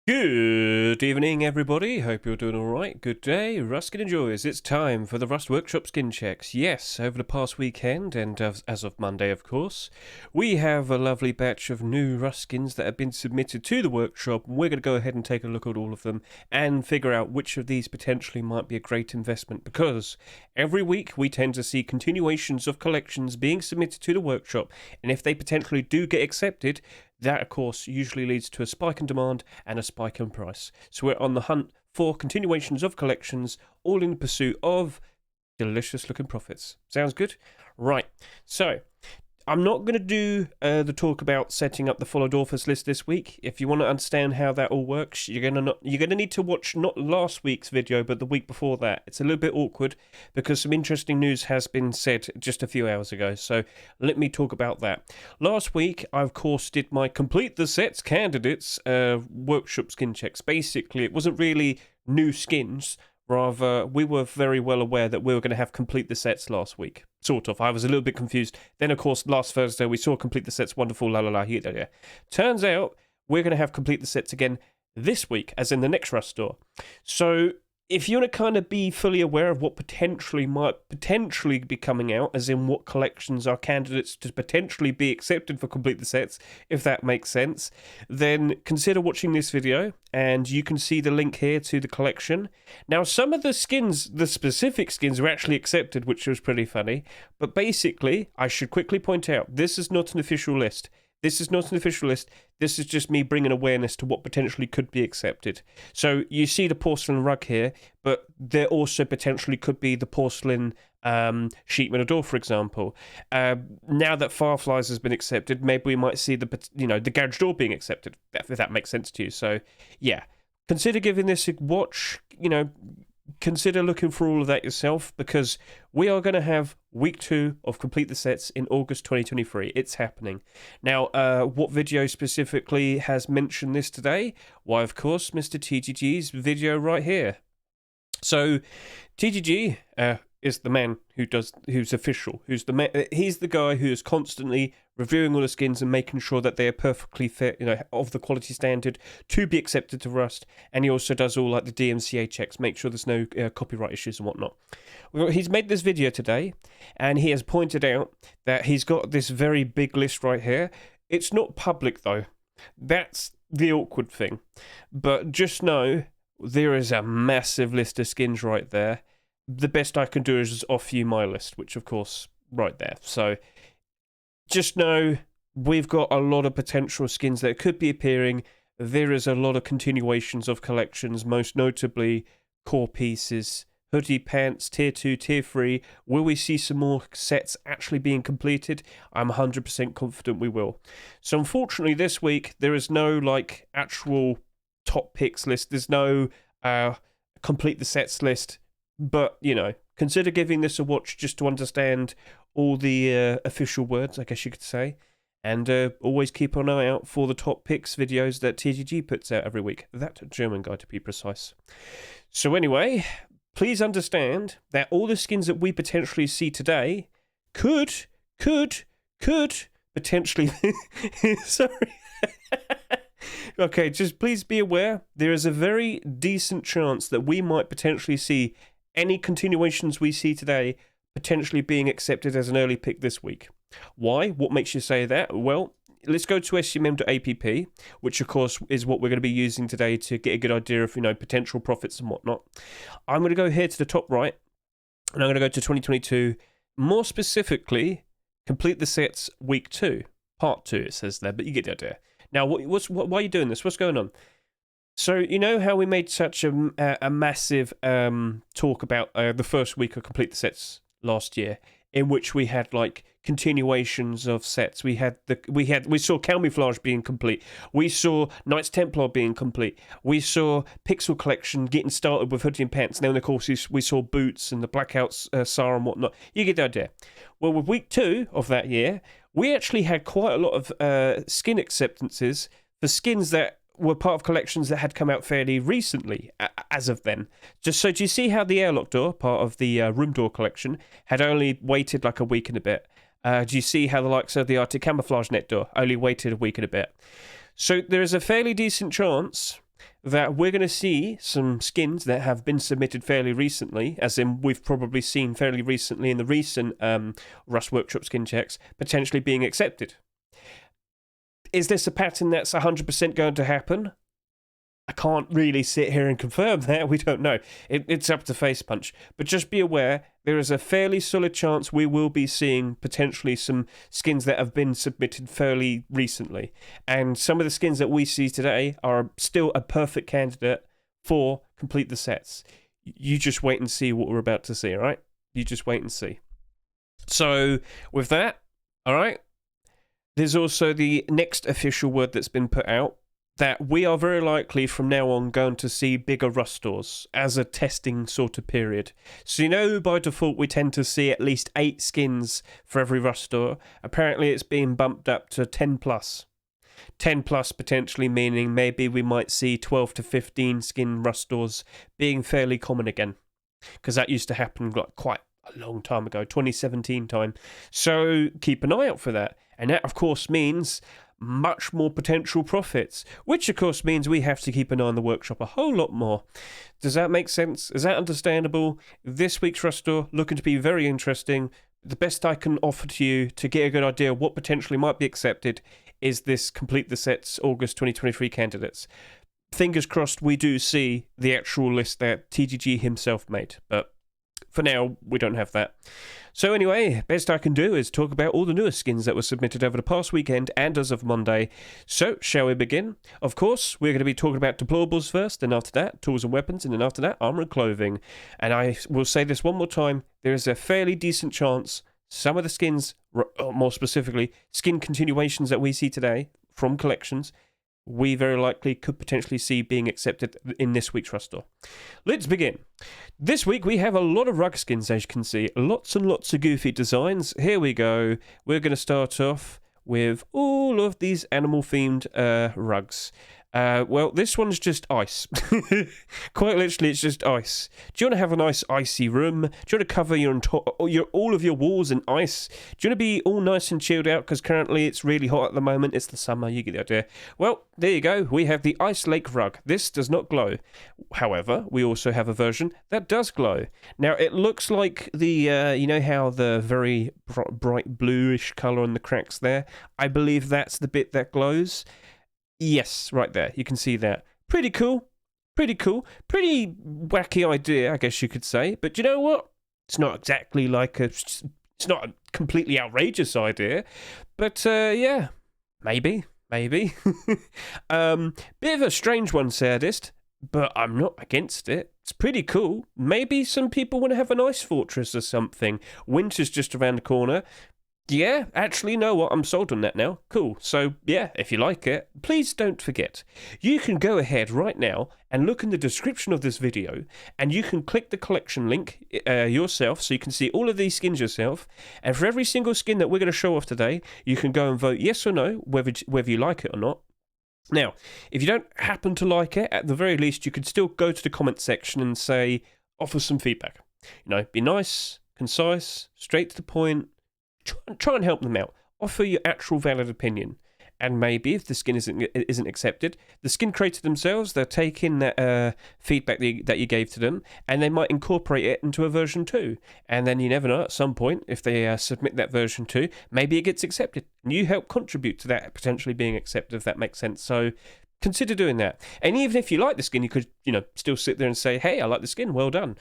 Good evening, everybody. Hope you're doing all right. Good day, Ruskin enjoys. It's time for the Rust Workshop skin checks. Yes, over the past weekend, and as of Monday, of course, we have a lovely batch of new Rust skins that have been submitted to the workshop. We're going to go ahead and take a look at all of them and figure out which of these potentially might be a great investment, because every week we tend to see continuations of collections being submitted to the workshop, and if they potentially do get accepted, that, of course, usually leads to a spike in demand and a spike in price. So we're on the hunt for continuations of collections, all in pursuit of delicious-looking profits. Sounds good? Right. So I'm not going to do the talk about setting up the followed authors list this week. If you want to understand how that all works, you're going to need to watch not last week's video, but the week before that. It's a little bit awkward because some interesting news has been said just a few hours ago. So let me talk about that. Last week, I of course did my complete the sets candidates workshop skin checks. Basically, it wasn't really new skins. Rather, we were very well aware that we were going to have complete the sets last week. Sort of. I was a little bit confused. Then, of course, last Thursday, we saw complete the sets. Wonderful, la la la, here, there. Turns out, we're going to have complete the sets again this week, as in the next Rust store. So, if you want to kind of be fully aware of what might potentially be coming out, as in what collections are candidates to potentially be accepted for complete the sets, if that makes sense, then consider watching this video, and you can see the link here to the collection. Now, some of the skins, the specific skins, are actually accepted, which was pretty funny, but basically, I should quickly point out, this is not an official list. This is not an official list. This is just me bringing awareness to what potentially could be accepted. So you see the porcelain rug here, but there also potentially could be the porcelain sheet door, for example. Now that Fireflies has been accepted, maybe we might see the garage door being accepted, if that makes sense to you. So yeah, consider giving this a watch. Consider looking for all of that yourself, because we are going to have week 2 of complete the sets in August 2023. It's happening. Now, what video specifically has mentioned this today? Why, of course, Mr. TGG's video right here. So, TGG is the man who's official, he's the guy who is constantly reviewing all the skins and making sure that they are perfectly fit, of the quality standard to be accepted to Rust. And he also does all like the DMCA checks, make sure there's no copyright issues and whatnot. He's made this video today, and he has pointed out that he's got this very big list right here. It's not public though. That's the awkward thing. But just know there is a massive list of skins right there. The best I can do is just offer you my list, which of course, right there. So just know we've got a lot of potential skins that could be appearing. There is a lot of continuations of collections, most notably core pieces, hoodie pants, tier 2, tier 3. Will we see some more sets actually being completed? I'm 100% confident we will. So unfortunately this week, there is no actual top picks list. There's no complete the sets list. But, consider giving this a watch just to understand all the official words, I guess you could say. And always keep an eye out for the top picks videos that TGG puts out every week. That German guy, to be precise. So anyway, please understand that all the skins that we potentially see today could potentially... Sorry. Okay, just please be aware, there is a very decent chance that we might potentially see any continuations we see today potentially being accepted as an early pick this week. Why? What makes you say that? Well, let's go to scmm.app, which of course is what we're going to be using today to get a good idea of potential profits and whatnot. I'm going to go here to the top right, and I'm going to go to 2022. More specifically, complete the sets week 2, part 2. It says there, but you get the idea. Now, why are you doing this? What's going on? So, you know how we made such a massive talk about the first week of complete the sets last year, in which we had continuations of sets. We saw Camouflage being complete. We saw Knights Templar being complete. We saw Pixel Collection getting started with hoodie and pants. Now, of course, we saw boots and the Blackouts SAR and whatnot. You get the idea. Well, with week 2 of that year, we actually had quite a lot of skin acceptances for skins that were part of collections that had come out fairly recently, as of then. Just so, do you see how the airlock door, part of the room door collection, had only waited a week and a bit? Do you see how the likes of the Arctic Camouflage net door only waited a week and a bit? So there is a fairly decent chance that we're going to see some skins that have been submitted fairly recently, as in we've probably seen fairly recently in the recent Rust Workshop skin checks, potentially being accepted. Is this a pattern that's 100% going to happen? I can't really sit here and confirm that. We don't know. It's up to Facepunch. But just be aware, there is a fairly solid chance we will be seeing potentially some skins that have been submitted fairly recently. And some of the skins that we see today are still a perfect candidate for complete the sets. You just wait and see what we're about to see, all right? You just wait and see. So, with that, all right, there's also the next official word that's been put out, that we are very likely from now on going to see bigger Rust stores as a testing sort of period. So, by default we tend to see at least 8 skins for every Rust store. Apparently it's being bumped up to 10 plus. 10 plus potentially meaning maybe we might see 12 to 15 skin Rust stores being fairly common again. Because that used to happen like quite a long time ago, 2017 time. So keep an eye out for that. And that of course means much more potential profits, which of course means we have to keep an eye on the workshop a whole lot more. Does that make sense? Is that understandable? This week's Rust store looking to be very interesting. The best I can offer to you to get a good idea of what potentially might be accepted is this Complete the Sets August 2023 candidates. Fingers crossed we do see the actual list that TGG himself made, but for now we don't have that. So anyway, best I can do is talk about all the newest skins that were submitted over the past weekend and as of Monday. So, shall we begin? Of course, we're going to be talking about Deployables first, and after that, Tools and Weapons, and then after that, Armour and Clothing. And I will say this one more time, there is a fairly decent chance some of the skins, or more specifically, skin continuations that we see today from collections, we very likely could potentially see being accepted in this week's Rust store. Let's begin. This week we have a lot of rug skins, as you can see. Lots and lots of goofy designs. Here we go. We're going to start off with all of these animal-themed rugs. Well, this one's just ice. Quite literally, it's just ice. Do you want to have a nice icy room? Do you want to cover all of your walls in ice? Do you want to be all nice and chilled out? Because currently it's really hot at the moment. It's the summer, you get the idea. Well, there you go. We have the Ice Lake Rug. This does not glow. However, we also have a version that does glow. Now, it looks like the, you know how the very bright bluish colour on the cracks there? I believe that's the bit that glows. Yes, right there. You can see that. Pretty cool. Pretty cool. Pretty wacky idea, I guess you could say. But you know what? It's not exactly like it's not a completely outrageous idea. But yeah, maybe. Bit of a strange one, sadist. But I'm not against it. It's pretty cool. Maybe some people want to have an ice fortress or something. Winter's just around the corner. Yeah, actually, you know what? I'm sold on that now. Cool. So, yeah, if you like it, please don't forget. You can go ahead right now and look in the description of this video, and you can click the collection link yourself, so you can see all of these skins yourself. And for every single skin that we're going to show off today, you can go and vote yes or no, whether you like it or not. Now, if you don't happen to like it, at the very least, you could still go to the comment section and say, offer some feedback. You know, be nice, concise, straight to the point. Try and help them out. Offer your actual valid opinion. And maybe if the skin isn't accepted, the skin creator themselves, they'll take in that feedback that you gave to them, and they might incorporate it into a version 2. And then you never know, at some point, if they submit that version 2, maybe it gets accepted. And you help contribute to that potentially being accepted, if that makes sense. So consider doing that. And even if you like the skin, you could, still sit there and say, hey, I like the skin, well done.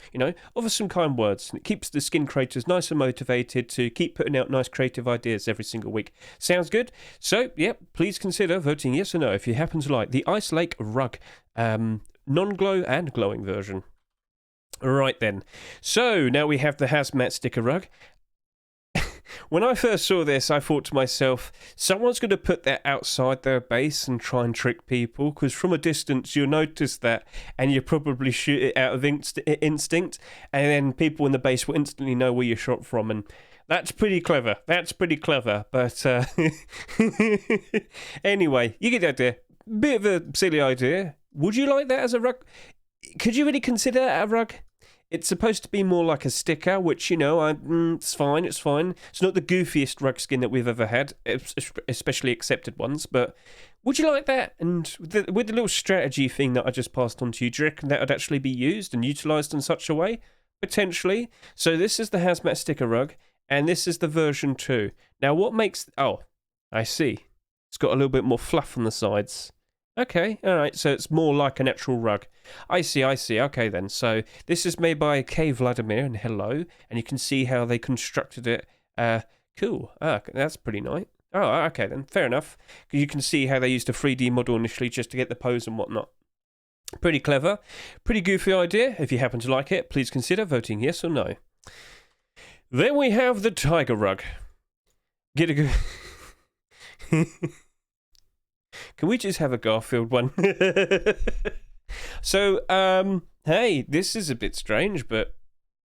Offer some kind words. And it keeps the skin creators nice and motivated to keep putting out nice creative ideas every single week. Sounds good? So, please consider voting yes or no if you happen to like the Ice Lake Rug, non-glow and glowing version. Right then. So, now we have the Hazmat sticker rug. When I first saw this, I thought to myself, someone's going to put that outside their base and try and trick people, because from a distance you'll notice that, and you probably shoot it out of instinct, and then people in the base will instantly know where you shot from, and that's pretty clever. But anyway, you get the idea. Bit of a silly idea. Would you like that as a rug? Could you really consider that a rug? It's supposed to be more like a sticker, which, it's fine, it's fine. It's not the goofiest rug skin that we've ever had, especially accepted ones, but would you like that? And with the little strategy thing that I just passed on to you, do you reckon that would actually be used and utilised in such a way? Potentially. So this is the hazmat sticker rug, and this is the version 2. Now, what makes... Oh, I see. It's got a little bit more fluff on the sides. Okay, alright, so it's more like an actual rug. I see, okay then. So this is made by K. Vladimir, and hello, and you can see how they constructed it. Cool, that's pretty nice. Oh, okay then, fair enough. You can see how they used a 3D model initially just to get the pose and whatnot. Pretty clever, pretty goofy idea. If you happen to like it, please consider voting yes or no. Then we have the tiger rug. Get a good... Can we just have a Garfield one? So, hey, this is a bit strange, but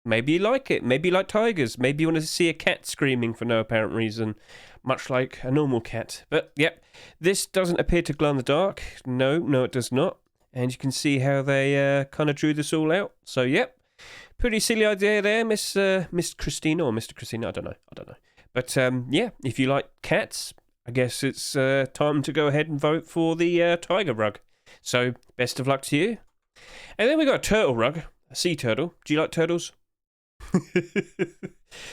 maybe you like it. Maybe you like tigers. Maybe you want to see a cat screaming for no apparent reason, much like a normal cat. But, yep, this doesn't appear to glow in the dark. No, it does not. And you can see how they kind of drew this all out. So, yep, pretty silly idea there, Miss Christina, or Mr. Christina, I don't know. But, yeah, if you like cats... I guess it's time to go ahead and vote for the tiger rug. So, best of luck to you. And then we got a turtle rug, a sea turtle. Do you like turtles?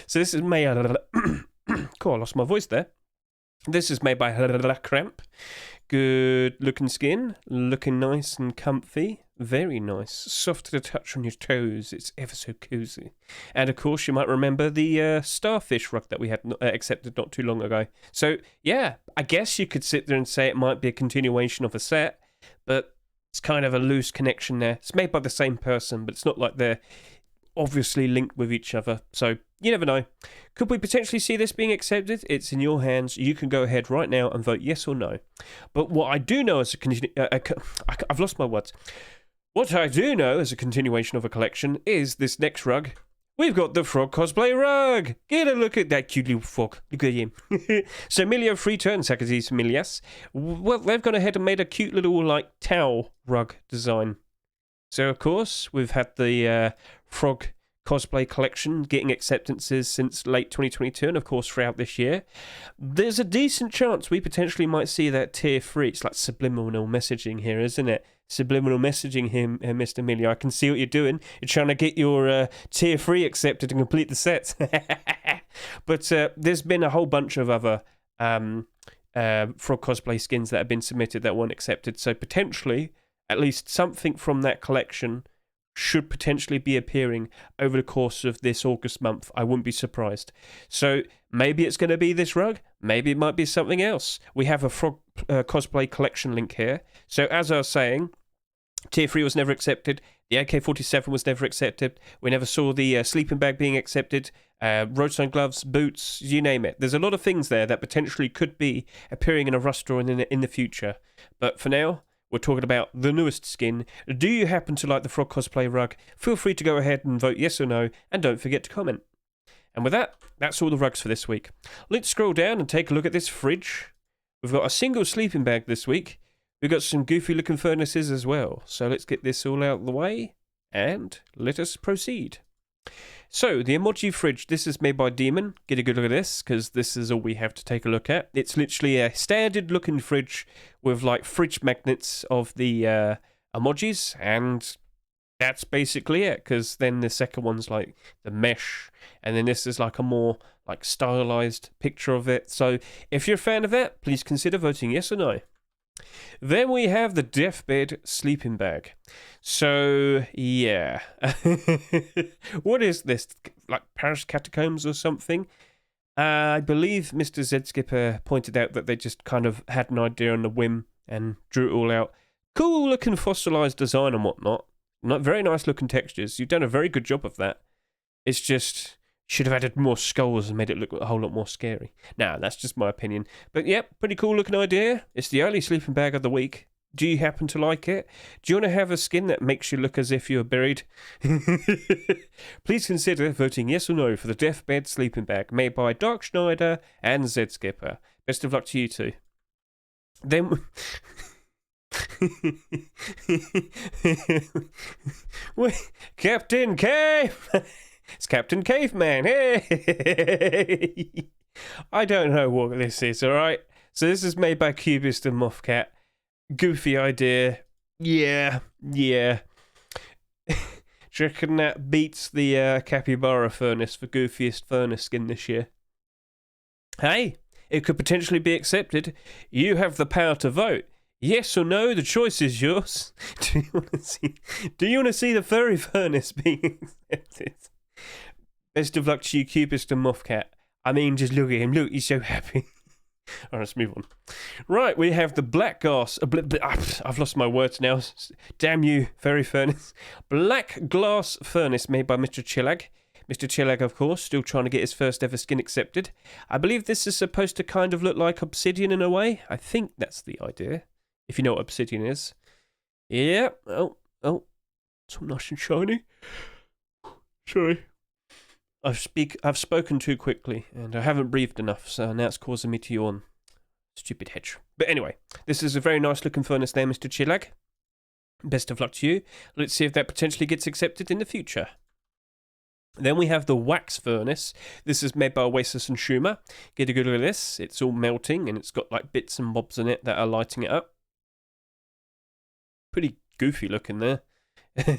So this is made... Cool, I lost my voice there. This is made by Cramp. Good looking skin, looking nice and comfy. Very nice. Soft to the touch on your toes. It's ever so cozy. And of course, you might remember the starfish rug that we had accepted not too long ago. So, yeah, I guess you could sit there and say it might be a continuation of a set, but it's kind of a loose connection there. It's made by the same person, but it's not like they're obviously linked with each other. So, you never know. Could we potentially see this being accepted? It's in your hands. You can go ahead right now and vote yes or no. But what I do know as I've lost my words. What I do know as a continuation of a collection is this next rug. We've got the frog cosplay rug. Get a look at that cute little frog. Look at him. So Emilio Freeturn, Sakatis Milias. Well, they've gone ahead and made a cute little, like, towel rug design. So, of course, we've had the frog cosplay collection getting acceptances since late 2022 and, of course, throughout this year. There's a decent chance we potentially might see that tier 3. It's like subliminal messaging here, isn't it? Subliminal messaging him, Mr. Emilio. I can see what you're doing. You're trying to get your tier 3 accepted and complete the set. But there's been a whole bunch of other frog cosplay skins that have been submitted that weren't accepted. So potentially, at least something from that collection should potentially be appearing over the course of this August month. I wouldn't be surprised. So maybe it's going to be this rug. Maybe it might be something else. We have a frog cosplay collection link here. So as I was saying, Tier 3 was never accepted. The AK-47 was never accepted. We never saw the sleeping bag being accepted. Roadside gloves, boots, you name it. There's a lot of things there that potentially could be appearing in a Rust draw in the future. But for now, we're talking about the newest skin. Do you happen to like the frog cosplay rug? Feel free to go ahead and vote yes or no, and don't forget to comment. And with that, that's all the rugs for this week. Let's scroll down and take a look at this fridge. We've got a single sleeping bag this week. We've got some goofy looking furnaces as well. So let's get this all out of the way, and let us proceed. So, the emoji fridge, this is made by Demon. Get a good look at this, because this is all we have to take a look at. It's literally a standard looking fridge with like fridge magnets of the emojis, and that's basically it, because then the second one's like the mesh, and then this is like a more like stylized picture of it. So, if you're a fan of that, please consider voting yes or no. Then we have the deathbed sleeping bag. So, yeah. What is this? Like Paris catacombs or something? I believe Mr. Z Skipper pointed out that they just kind of had an idea on the whim and drew it all out. Cool looking fossilized design and whatnot. Very nice looking textures. You've done a very good job of that. It's just... should have added more skulls and made it look a whole lot more scary. Nah, that's just my opinion. But yep, pretty cool looking idea. It's the early sleeping bag of the week. Do you happen to like it? Do you want to have a skin that makes you look as if you were buried? Please consider voting yes or no for the deathbed sleeping bag made by Dark Schneider and Zed Skipper. Best of luck to you two. Then... Captain Cave! It's Captain Caveman. Hey! I don't know what this is, alright? So this is made by Cubist and Mothcat. Goofy idea. Yeah. Do you reckon that beats the Capybara furnace for goofiest furnace skin this year? Hey, it could potentially be accepted. You have the power to vote. Yes or no, the choice is yours. Do you want to see the furry furnace being accepted? Best of luck to you, Cubist and Mothcat. I mean, just look at him. Look, he's so happy. All right, let's move on. Right, we have the black glass. I've lost my words now. Damn you, furry furnace. Black glass furnace made by Mr. Chillag. Mr. Chillag, of course, still trying to get his first ever skin accepted. I believe this is supposed to kind of look like obsidian in a way. I think that's the idea, if you know what obsidian is. Yeah. Oh, it's all nice and shiny. Sorry. I've spoken too quickly, and I haven't breathed enough, so now it's causing me to yawn. Stupid Hedge. But anyway, this is a very nice looking furnace there, Mr. Chillag. Best of luck to you. Let's see if that potentially gets accepted in the future. Then we have the wax furnace. This is made by Oasis and Schumer. Get a good look at this. It's all melting, and it's got like bits and bobs in it that are lighting it up. Pretty goofy looking there. Do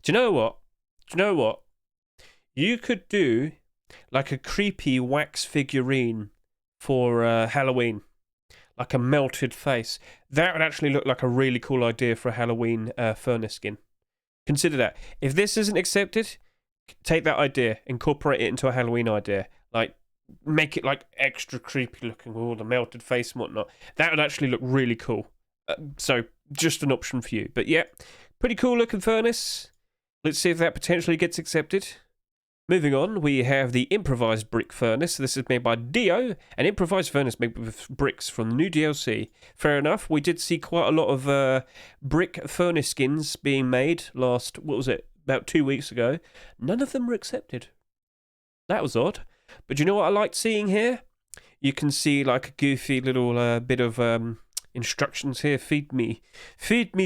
you know what? You could do like a creepy wax figurine for Halloween. Like a melted face. That would actually look like a really cool idea for a Halloween furnace skin. Consider that. If this isn't accepted, take that idea, incorporate it into a Halloween idea. Like, make it like extra creepy looking with all the melted face and whatnot. That would actually look really cool. So, just an option for you. But yeah, pretty cool looking furnace. Let's see if that potentially gets accepted. Moving on, we have the improvised brick furnace. This is made by Dio, an improvised furnace made with bricks from the new DLC. Fair enough, we did see quite a lot of brick furnace skins being made last, about 2 weeks ago. None of them were accepted. That was odd. But you know what I liked seeing here? You can see like a goofy little bit of instructions here. Feed me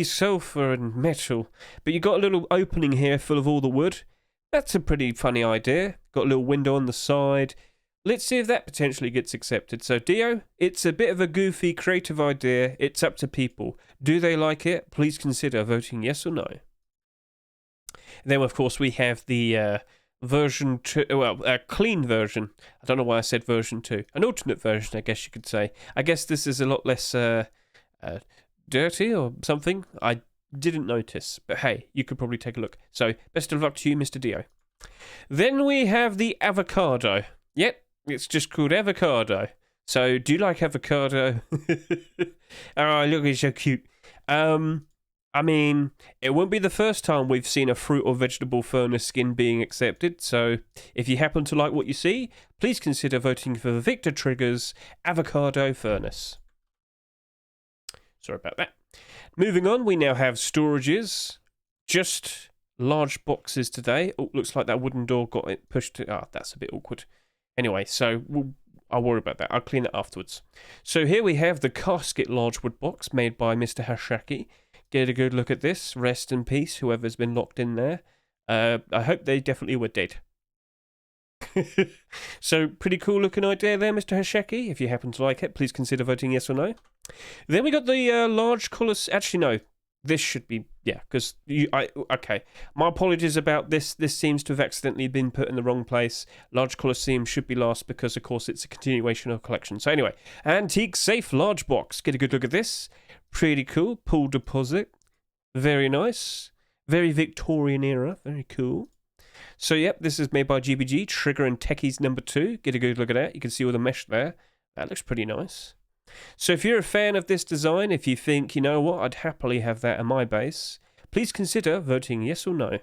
sulfur and metal. But you got a little opening here full of all the wood. That's a pretty funny idea. Got a little window on the side. Let's see if that potentially gets accepted. So, Dio, it's a bit of a goofy, creative idea. It's up to people. Do they like it? Please consider voting yes or no. Then, of course, we have the version 2, a clean version. I don't know why I said version 2. An alternate version, I guess you could say. I guess this is a lot less dirty or something. I didn't notice, but hey, you could probably take a look. So, best of luck to you, Mr. Dio. Then we have the avocado. Yep, it's just called avocado. So, do you like avocado? Oh, look, he's so cute. I mean, it won't be the first time we've seen a fruit or vegetable furnace skin being accepted, so if you happen to like what you see, please consider voting for Victor Trigger's avocado furnace. Sorry about that. Moving on, we now have storages. Just large boxes today. Oh, looks like that wooden door got it pushed. That's a bit awkward. Anyway, so I'll worry about that. I'll clean it afterwards. So here we have the casket large wood box made by Mr. Hashaki. Get a good look at this. Rest in peace, whoever's been locked in there. I hope they definitely were dead. So, pretty cool looking idea there, Mr. Hashaki. If you happen to like it, please consider voting yes or no. Then we got the large Colosseum. Actually, no. This should be, yeah, because okay. My apologies about this. This seems to have accidentally been put in the wrong place. Large Colosseum should be last because, of course, it's a continuation of collection. So anyway, antique safe large box. Get a good look at this. Pretty cool. Pool deposit. Very nice. Very Victorian era. Very cool. So, yep, this is made by GBG. Trigger and Techies number 2. Get a good look at that. You can see all the mesh there. That looks pretty nice. So if you're a fan of this design, if you think, you know what, I'd happily have that in my base, please consider voting yes or no.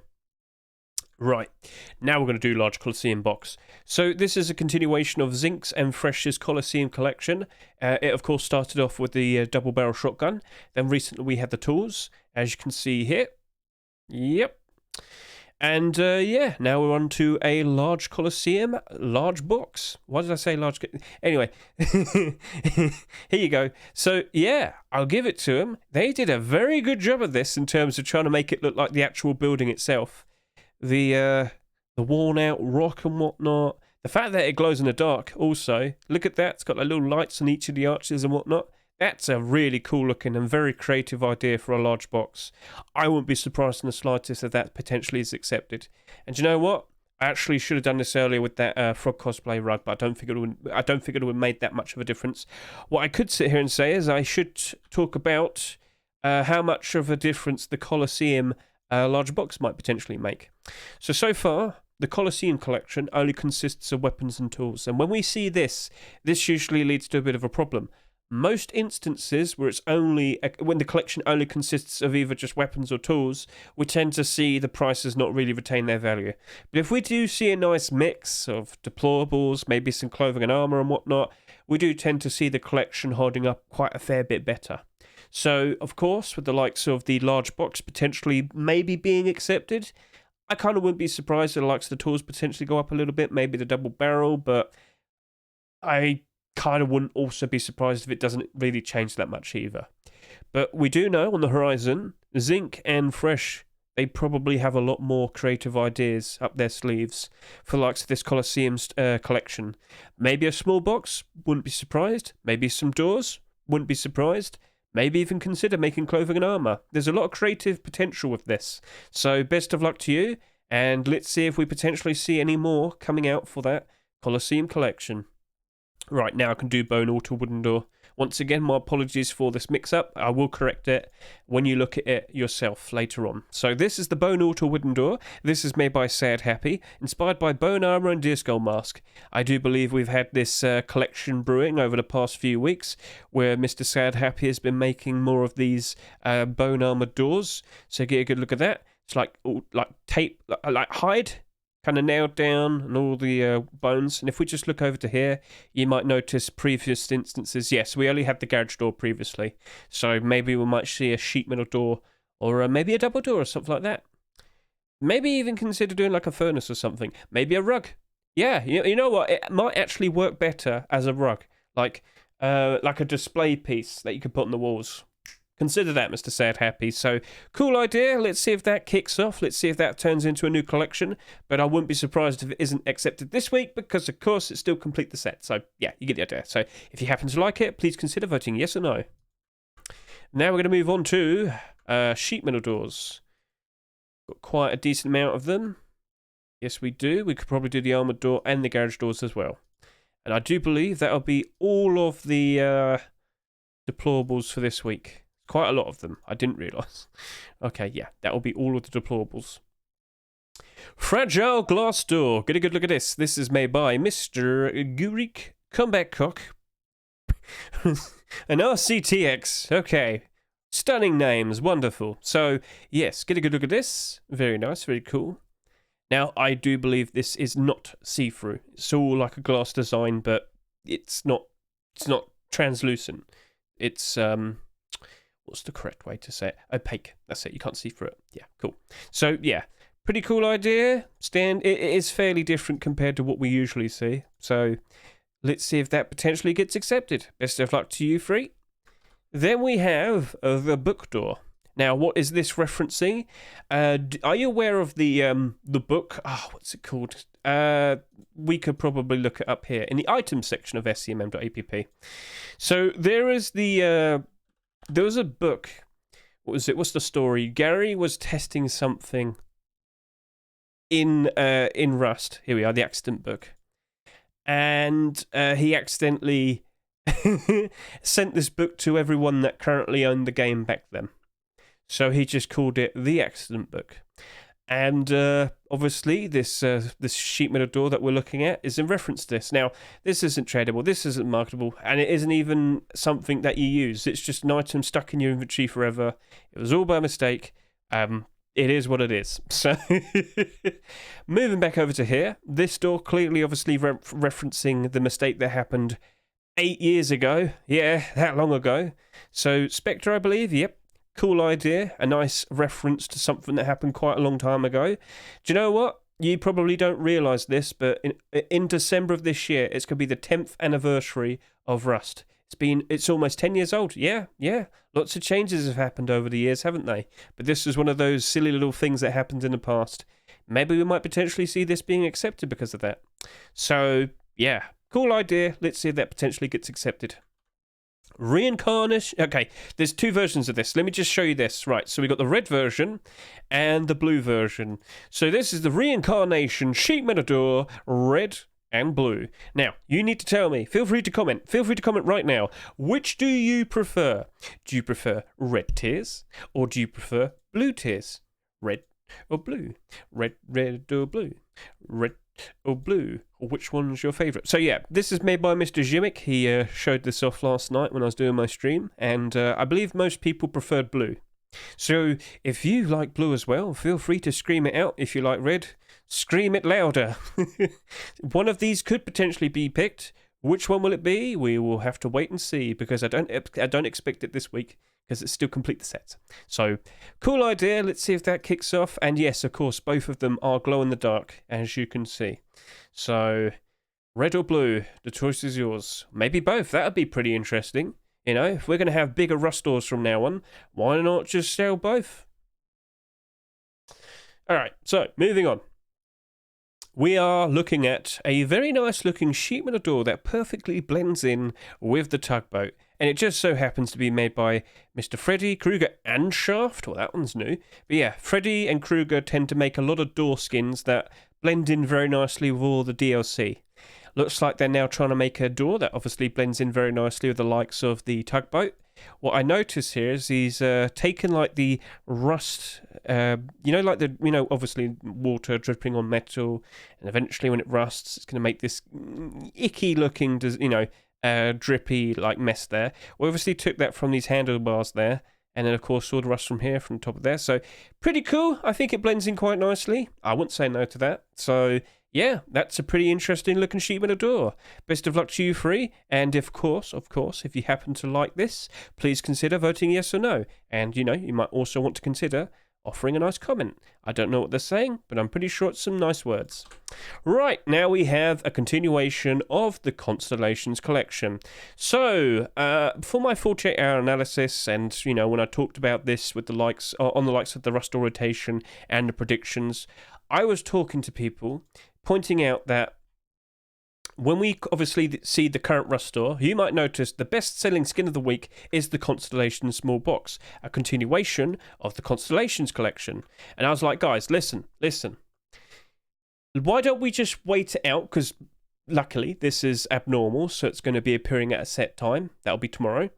Right, now we're going to do Large Colosseum box. So this is a continuation of Zink's and Fresh's Colosseum collection. It, of course, started off with the double barrel shotgun. Then recently we had the tools, as you can see here. Yep. And yeah, now we're on to a Large Colosseum large box. Why did I say large? Anyway, here you go. So yeah, I'll give it to them. They did a very good job of this in terms of trying to make it look like the actual building itself. the worn out rock and whatnot. The fact that it glows in the dark also, look at that, it's got like little lights on each of the arches and whatnot. That's a really cool looking and very creative idea for a large box. I wouldn't be surprised in the slightest if that potentially is accepted. And do you know what? I actually should have done this earlier with that frog cosplay rug, but I don't think it would have made that much of a difference. What I could sit here and say is I should talk about how much of a difference the Colosseum large box might potentially make. So far, the Colosseum collection only consists of weapons and tools, and when we see this usually leads to a bit of a problem. Most instances where when the collection only consists of either just weapons or tools, we tend to see the prices not really retain their value. But if we do see a nice mix of deployables, maybe some clothing and armour and whatnot, we do tend to see the collection holding up quite a fair bit better. So, of course, with the likes of the large box potentially maybe being accepted, I kind of wouldn't be surprised if the likes of the tools potentially go up a little bit, maybe the double barrel, but I kind of wouldn't also be surprised if it doesn't really change that much either. But we do know on the horizon, Zinc and Fresh, they probably have a lot more creative ideas up their sleeves for the likes of this Colosseum collection. Maybe a small box, wouldn't be surprised. Maybe some doors, wouldn't be surprised. Maybe even consider making clothing and armour. There's a lot of creative potential with this. So best of luck to you, and let's see if we potentially see any more coming out for that Colosseum collection. Right, now I can do bone auto wooden door. Once again, my apologies for this mix-up. I will correct it when you look at it yourself later on. So this is the bone auto wooden door. This is made by Sad Happy, inspired by bone armor and deer skull mask. I do believe we've had this collection brewing over the past few weeks, where Mr. Sad Happy has been making more of these bone armored doors. So get a good look at that. It's like tape, like hide, kind of nailed down, and all the bones. And if we just look over to here, you might notice previous instances. Yes, we only had the garage door previously, so maybe we might see a sheet metal door, or maybe a double door or something like that. Maybe even consider doing like a furnace or something. Maybe a rug. Yeah, you know what? It might actually work better as a rug, like a display piece that you could put on the walls. Consider that, Mr. Sad Happy. So, cool idea. Let's see if that kicks off. Let's see if that turns into a new collection. But I wouldn't be surprised if it isn't accepted this week, because, of course, it's still complete the set. So, yeah, you get the idea. So, if you happen to like it, please consider voting yes or no. Now we're going to move on to sheet metal doors. Got quite a decent amount of them. Yes, we do. We could probably do the armoured door and the garage doors as well. And I do believe that'll be all of the deployables for this week. Quite a lot of them. I didn't realise. Okay, yeah, that will be all of the deployables. Fragile glass door. Get a good look at this. This is made by Mr. Gurik Comeback Cock. An RCTX. Okay. Stunning names. Wonderful. So, yes, get a good look at this. Very nice. Very cool. Now, I do believe this is not see-through. It's all like a glass design, but it's not translucent. It's what's the correct way to say it? Opaque. That's it. You can't see through it. Yeah, cool. So, yeah, pretty cool idea. It is fairly different compared to what we usually see. So, let's see if that potentially gets accepted. Best of luck to you three. Then we have the book door. Now, what is this referencing? Are you aware of the book? What's it called? We could probably look it up here in the items section of scmm.app. So, there is there was a book. What was it? What's the story? Gary was testing something in Rust. Here we are, the accident book. And he accidentally sent this book to everyone that currently owned the game back then. So he just called it the accident book. And obviously, this sheet metal door that we're looking at is in reference to this. Now, this isn't tradable, this isn't marketable, and it isn't even something that you use. It's just an item stuck in your inventory forever. It was all by mistake. It is what it is. So, moving back over to here, this door clearly, obviously, referencing the mistake that happened 8 years ago. Yeah, that long ago. So, Spectre, I believe, yep. Cool idea, a nice reference to something that happened quite a long time ago. Do you know what? You probably don't realise this, but in December of this year, it's going to be the 10th anniversary of Rust. It's almost 10 years old. Yeah. Lots of changes have happened over the years, haven't they? But this was one of those silly little things that happened in the past. maybe we might potentially see this being accepted because of that. So, yeah, cool idea. Let's see if that potentially gets accepted. Reincarnation. Okay, there's two versions of this. Let me just show you this. Right, so we got the red version and the blue version. So this is the Reincarnation Sheep Matador, red and blue. Now, you need to tell me. Feel free to comment. Feel free to comment right now. Which do you prefer? Do you prefer red tears or do you prefer blue tears? Red or blue? Red or blue? Red or blue? Or which one's your favourite? So yeah, this is made by Mr. Jimmick. He showed this off last night when I was doing my stream, and I believe most people preferred blue. So if you like blue as well, feel free to scream it out. If you like red, scream it louder. One of these could potentially be picked. Which one will it be? We will have to wait and see, because I don't expect it this week, because it's still complete the set. So, cool idea. Let's see if that kicks off. And yes, of course, both of them are glow in the dark, as you can see. So, red or blue, the choice is yours. Maybe both. That would be pretty interesting. You know, if we're going to have bigger rust doors from now on, why not just sell both? All right, so moving on. We are looking at a very nice looking sheep matador that perfectly blends in with the tugboat. And it just so happens to be made by Mr. Freddy, Krueger and Shaft. Well, that one's new. But yeah, Freddy and Krueger tend to make a lot of door skins that blend in very nicely with all the DLC. Looks like they're now trying to make a door that obviously blends in very nicely with the likes of the tugboat. What I notice here is he's taken like the rust, like obviously water dripping on metal, and eventually when it rusts, it's going to make this icky looking, drippy like mess there. We obviously took that from these handlebars there, and then of course all the rust from here, from the top of there. So pretty cool. I think it blends in quite nicely. I wouldn't say no to that. So yeah, that's a pretty interesting looking sheep matador. Best of luck to you three. And of course, if you happen to like this, please consider voting yes or no. And you might also want to consider offering a nice comment. I don't know what they're saying, but I'm pretty sure it's some nice words. Right, now we have a continuation of the Constellations collection. So, for my 48-hour analysis, and when I talked about this with the likes of the rust door rotation and the predictions, I was talking to people, pointing out that when we obviously see the current rust store, you might notice the best-selling skin of the week is the Constellation Small Box, a continuation of the Constellations collection. And I was like, guys, listen. Why don't we just wait it out? Because luckily this is abnormal, so it's going to be appearing at a set time. That'll be tomorrow.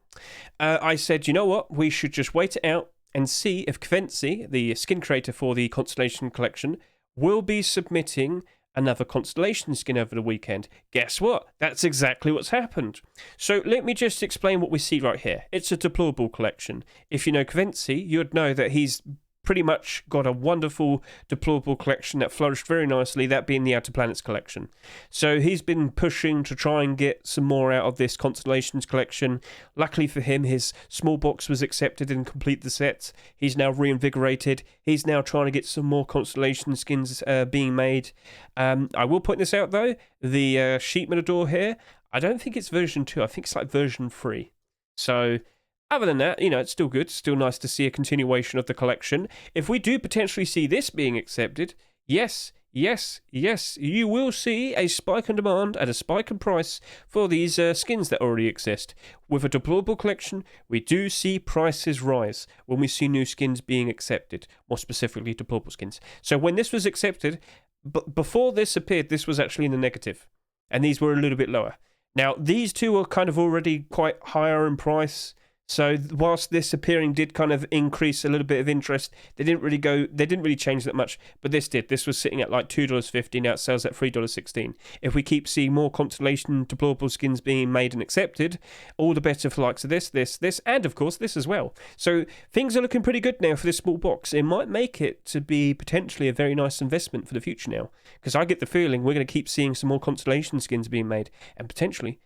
I said, you know what? We should just wait it out and see if Kvency, the skin creator for the Constellation collection, will be submitting another Constellation skin over the weekend. Guess what? That's exactly what's happened. So let me just explain what we see right here. It's a deplorable collection. If you know Kvency, you'd know that he's pretty much got a wonderful deplorable collection that flourished very nicely, that being the Outer Planets collection. So he's been pushing to try and get some more out of this Constellations collection. Luckily for him, his small box was accepted and complete the sets. He's now reinvigorated. He's now trying to get some more Constellation skins being made. I will point this out though, the Sheep Matador here, I don't think it's version 2, I think it's like version 3. So other than that, it's still good. Still nice to see a continuation of the collection. If we do potentially see this being accepted, yes, you will see a spike in demand and a spike in price for these skins that already exist. With a deplorable collection, we do see prices rise when we see new skins being accepted, more specifically deplorable skins. So when this was accepted, before this appeared, this was actually in the negative, and these were a little bit lower. Now, these two are kind of already quite higher in price. So whilst this appearing did kind of increase a little bit of interest, they didn't really change that much, but this did. This was sitting at like $2.50, now it sells at $3.16. If we keep seeing more Constellation deplorable skins being made and accepted, all the better for likes of this, and of course this as well. So things are looking pretty good now for this small box. It might make it to be potentially a very nice investment for the future now, because I get the feeling we're going to keep seeing some more Constellation skins being made, and potentially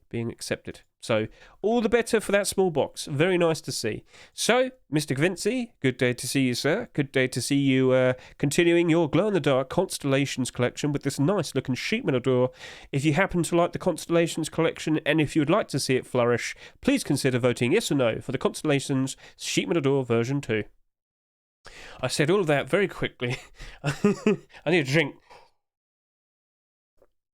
being accepted. So all the better for that small box. Very nice to see. So, Mr. Kvency, good day to see you, sir. Good day to see you continuing your glow-in-the-dark Constellations collection with this nice looking sheep matador. If you happen to like the Constellations collection and if you would like to see it flourish, please consider voting yes or no for the Constellations sheep matador version 2. I said all of that very quickly. I need a drink.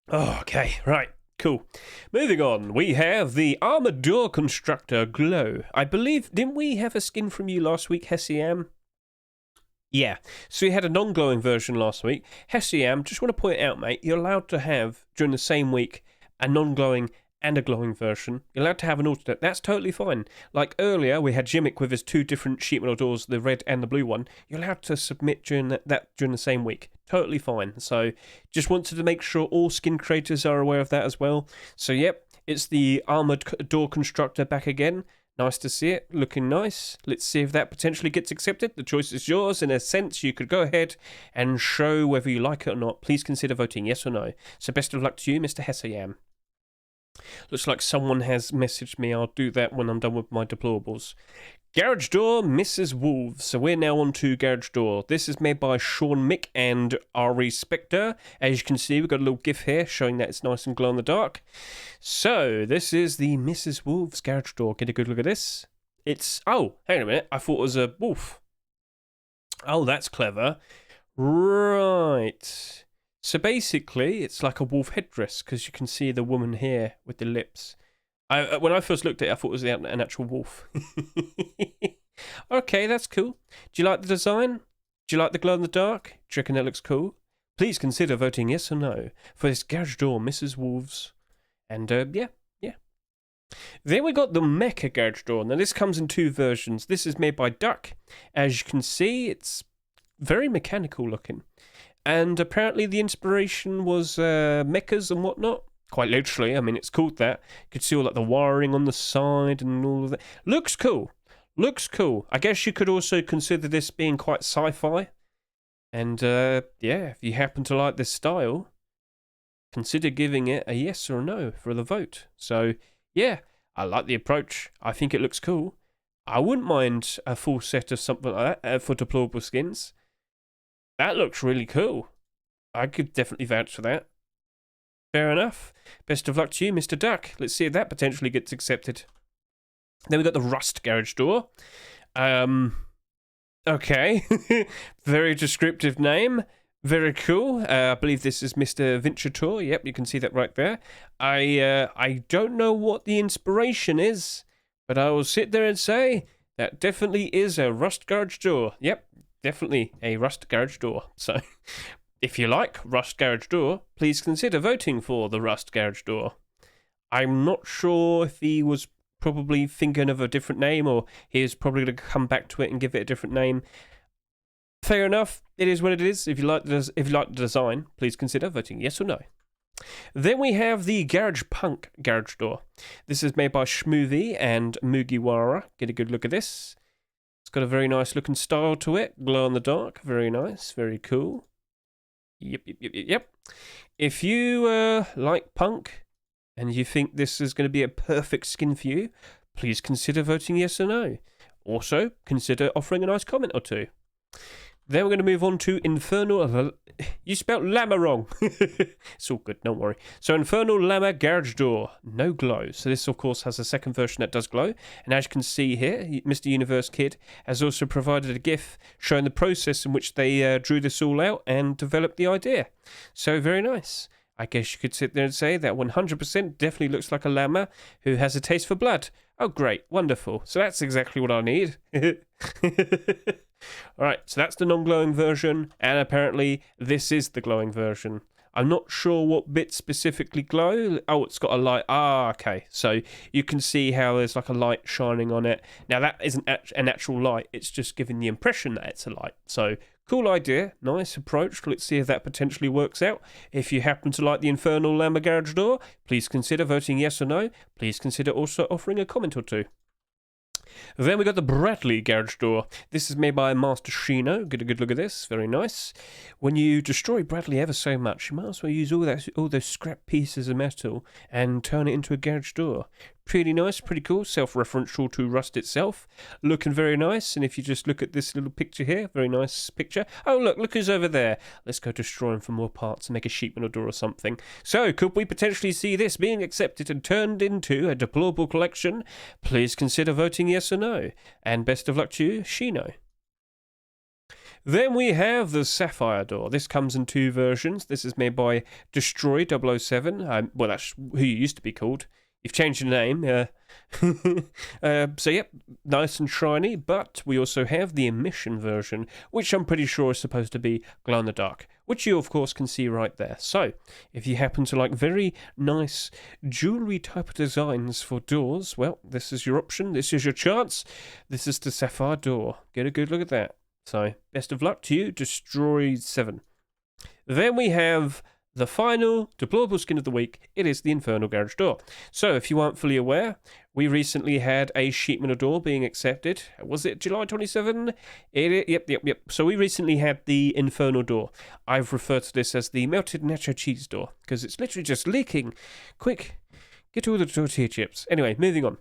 Oh, okay, right. Cool. Moving on, we have the Armour Door Constructor Glow. I believe, didn't we have a skin from you last week, Hessiam? Yeah, so we had a non-glowing version last week. Hessiam, just want to point out, mate, you're allowed to have, during the same week, a non-glowing and a glowing version. You're allowed to have an alternate. That's totally fine. Like earlier, we had Jimmick with his two different sheet metal doors, the red and the blue one. You're allowed to submit during that during the same week. Totally fine. So just wanted to make sure all skin creators are aware of that as well. So yep, it's the armored door constructor back again. Nice to see it, looking nice. Let's see if that potentially gets accepted. The choice is yours. In a sense, you could go ahead and show whether you like it or not. Please consider voting yes or no. So best of luck to you, Mr. Hessayam. Looks like someone has messaged me. I'll do that when I'm done with my deployables. Garage Door, Mrs. Wolves. So we're now on to Garage Door. This is made by Sean Mick and Ari Spectre. As you can see, we've got a little gif here showing that it's nice and glow in the dark. So this is the Mrs. Wolves Garage Door. Get a good look at this. It's... Oh, hang on a minute. I thought it was a wolf. Oh, that's clever. Right. So basically, it's like a wolf headdress because you can see the woman here with the lips. When I first looked at it, I thought it was an actual wolf. Okay, that's cool. Do you like the design? Do you like the glow in the dark? Do you reckon that looks cool? Please consider voting yes or no for this Garage Door, Mrs. Wolves. And yeah. Then we got the Mecha Garage Door. Now this comes in two versions. This is made by Duck. As you can see, it's very mechanical looking. And apparently the inspiration was mechas and whatnot. Quite literally, I mean, it's called that. You could see all like the wiring on the side and all of that. Looks cool. Looks cool. I guess you could also consider this being quite sci-fi. And yeah, if you happen to like this style, consider giving it a yes or a no for the vote. So yeah, I like the approach. I think it looks cool. I wouldn't mind a full set of something like that for deployable skins. That looks really cool. I could definitely vouch for that. Fair enough. Best of luck to you, Mr. Duck. Let's see if that potentially gets accepted. Then we got the Rust Garage Door. Okay. Very descriptive name. Very cool. I believe this is Mr. Vincitor. Yep, you can see that right there. I don't know what the inspiration is, but I will sit there and say that definitely is a Rust Garage Door. Yep. Definitely a Rust Garage Door. So, if you like Rust Garage Door, please consider voting for the Rust Garage Door. I'm not sure if he was probably thinking of a different name or he is probably going to come back to it and give it a different name. Fair enough. It is what it is. If you like the design, please consider voting yes or no. Then we have the Garage Punk Garage Door. This is made by Schmoovie and Mugiwara. Get a good look at this. It's got a very nice looking style to it. Glow in the dark. Very nice. Very cool. Yep. If you like punk and you think this is going to be a perfect skin for you, please consider voting yes or no. Also, consider offering a nice comment or two. Then we're going to move on to Infernal... You spelled llama wrong. It's all good, don't worry. So Infernal Llama Garage Door. No glow. So this, of course, has a second version that does glow. And as you can see here, Mr. Universe Kid has also provided a GIF showing the process in which they drew this all out and developed the idea. So very nice. I guess you could sit there and say that 100% definitely looks like a llama who has a taste for blood. Oh, great. Wonderful. So that's exactly what I need. Alright, so that's the non-glowing version, and apparently this is the glowing version. I'm not sure what bits specifically glow. Oh, it's got a light. Ah, okay. So you can see how there's like a light shining on it. Now, that isn't an actual light. It's just giving the impression that it's a light. So, cool idea. Nice approach. Let's see if that potentially works out. If you happen to like the Infernal Llama Garage Door, please consider voting yes or no. Please consider also offering a comment or two. Then we got the Bradley Garage Door. This is made by Master Shino. Get a good look at this. Very nice. When you destroy Bradley ever so much, you might as well use all those scrap pieces of metal and turn it into a garage door. Pretty nice, pretty cool. Self-referential to Rust itself. Looking very nice. And if you just look at this little picture here, very nice picture. Oh, look who's over there. Let's go destroy him for more parts and make a sheet metal door or something. So, could we potentially see this being accepted and turned into a deployable collection? Please consider voting yes or no. And best of luck to you, Shino. Then we have the Sapphire door. This comes in 2 versions. This is made by Destroy 007. Well, that's who you used to be called. You've changed your name. So, yep, nice and shiny. But we also have the Emission version, which I'm pretty sure is supposed to be glow-in-the-dark, which you, of course, can see right there. So, if you happen to like very nice jewellery type of designs for doors, well, this is your option. This is your chance. This is the Sapphire door. Get a good look at that. So, best of luck to you, Destroy 7. Then we have the final deployable skin of the week. It is the Infernal Garage door. So, if you aren't fully aware, we recently had a sheet metal door being accepted. Was it July 27? Yep. So, we recently had the Infernal door. I've referred to this as the melted nacho cheese door because it's literally just leaking. Quick, get all the tortilla chips. Anyway, moving on.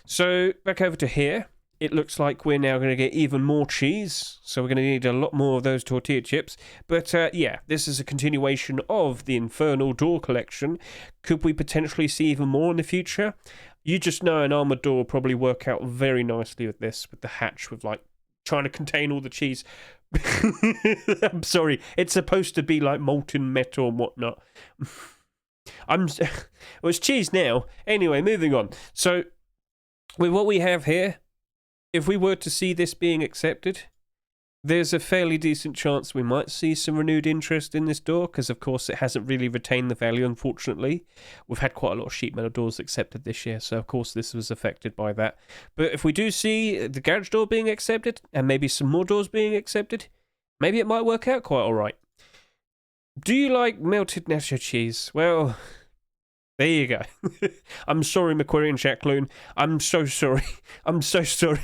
So, back over to here. It looks like we're now going to get even more cheese, so we're going to need a lot more of those tortilla chips. But yeah, this is a continuation of the Infernal Door collection. Could we potentially see even more in the future? You just know an Armour door will probably work out very nicely with this, with the hatch, with like trying to contain all the cheese. I'm sorry, it's supposed to be like molten metal and whatnot. Well, it's cheese now. Anyway, moving on. So, with what we have here, if we were to see this being accepted, there's a fairly decent chance we might see some renewed interest in this door, because of course it hasn't really retained the value, unfortunately. We've had quite a lot of sheet metal doors accepted this year, so of course this was affected by that. But if we do see the garage door being accepted, and maybe some more doors being accepted, maybe it might work out quite alright. Do you like melted nacho cheese? Well, there you go. I'm sorry, McQuarrie and Jacqueline. I'm so sorry. I'm so sorry.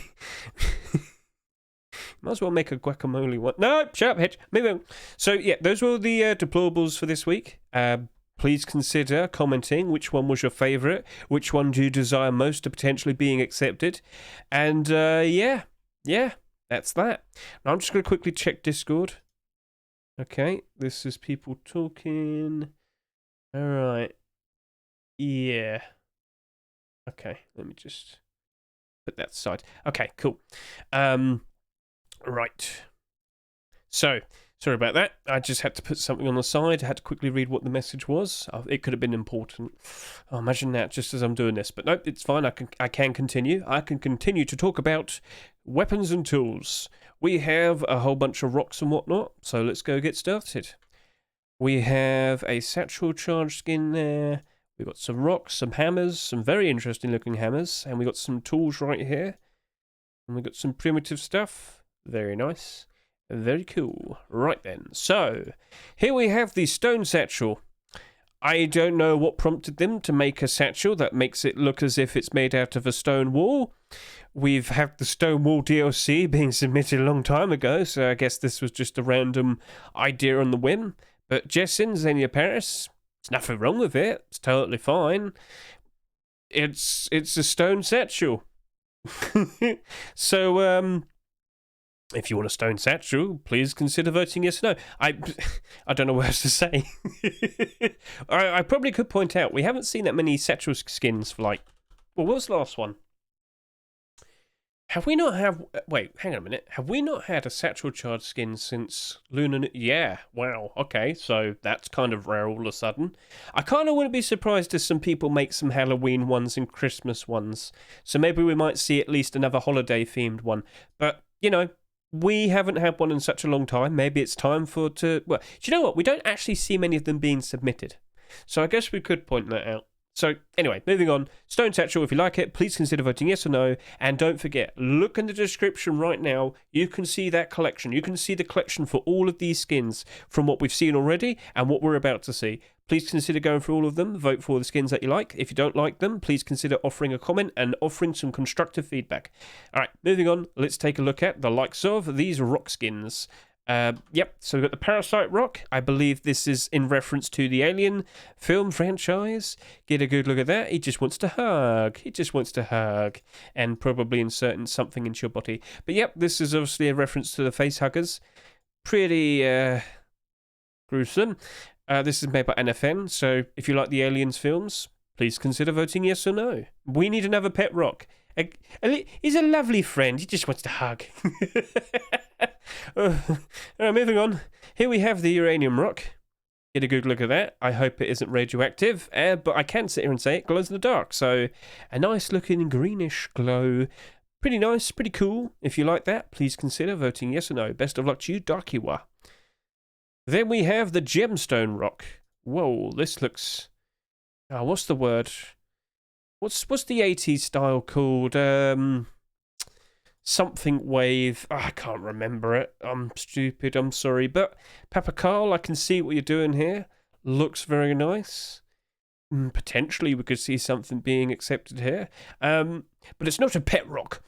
Might as well make a guacamole one. No, shut up, Hedge. Move on. So, yeah, those were the deplorables for this week. Please consider commenting which one was your favourite, which one do you desire most to potentially being accepted. And, yeah, that's that. Now, I'm just going to quickly check Discord. Okay, this is people talking. All right. Yeah. Okay, let me just put that aside. Okay, cool. Right. So, sorry about that. I just had to put something on the side. I had to quickly read what the message was. It could have been important. Oh, imagine that just as I'm doing this. But no, it's fine. I can continue. I can continue to talk about weapons and tools. We have a whole bunch of rocks and whatnot, so let's go get started. We have a satchel charge skin there. We've got some rocks, some hammers, some very interesting looking hammers, and we've got some tools right here. And we've got some primitive stuff. Very nice. Very cool. Right then. So, here we have the stone satchel. I don't know what prompted them to make a satchel that makes it look as if it's made out of a stone wall. We've had the stone wall DLC being submitted a long time ago, so I guess this was just a random idea on the whim. But Jessin, Xenia Paris, there's nothing wrong with it. It's totally fine. It's a stone satchel. So, if you want a stone satchel, please consider voting yes or no. I don't know what else to say. I probably could point out, we haven't seen that many satchel skins for like... Well, what was the last one? Have we not have... Wait, hang on a minute. Have we not had a satchel charge skin since Lunar... Yeah, wow, okay, so that's kind of rare all of a sudden. I kind of wouldn't be surprised if some people make some Halloween ones and Christmas ones. So maybe we might see at least another holiday-themed one. But, you know, we haven't had one in such a long time. Maybe it's time well, do you know what? We don't actually see many of them being submitted. So I guess we could point that out. So, anyway, moving on. Stone Satchel, if you like it, please consider voting yes or no. And don't forget, look in the description right now. You can see that collection. You can see the collection for all of these skins from what we've seen already and what we're about to see. Please consider going through all of them. Vote for the skins that you like. If you don't like them, please consider offering a comment and offering some constructive feedback. All right, moving on. Let's take a look at the likes of these rock skins. Yep, so we've got the Parasite Rock. I believe this is in reference to the Alien film franchise. Get a good look at that. He just wants to hug. He just wants to hug. And probably insert something into your body. But yep, this is obviously a reference to the face huggers. Pretty gruesome. This is made by NFN, so if you like the Aliens films, please consider voting yes or no. We need another pet rock. He's a lovely friend. He just wants to hug. Moving on. Here we have the uranium rock. Get a good look at that. I hope it isn't radioactive, but I can sit here and say it glows in the dark. So a nice looking greenish glow. Pretty nice, pretty cool. If you like that, please consider voting yes or no. Best of luck to you, Darkiwa. Then we have the gemstone rock. Whoa, this looks... Oh, what's the word? What's the 80s style called? Something wave. Oh, I can't remember it. I'm stupid. I'm sorry. But Papa Carl, I can see what you're doing here. Looks very nice. Potentially we could see something being accepted here. But it's not a pet rock.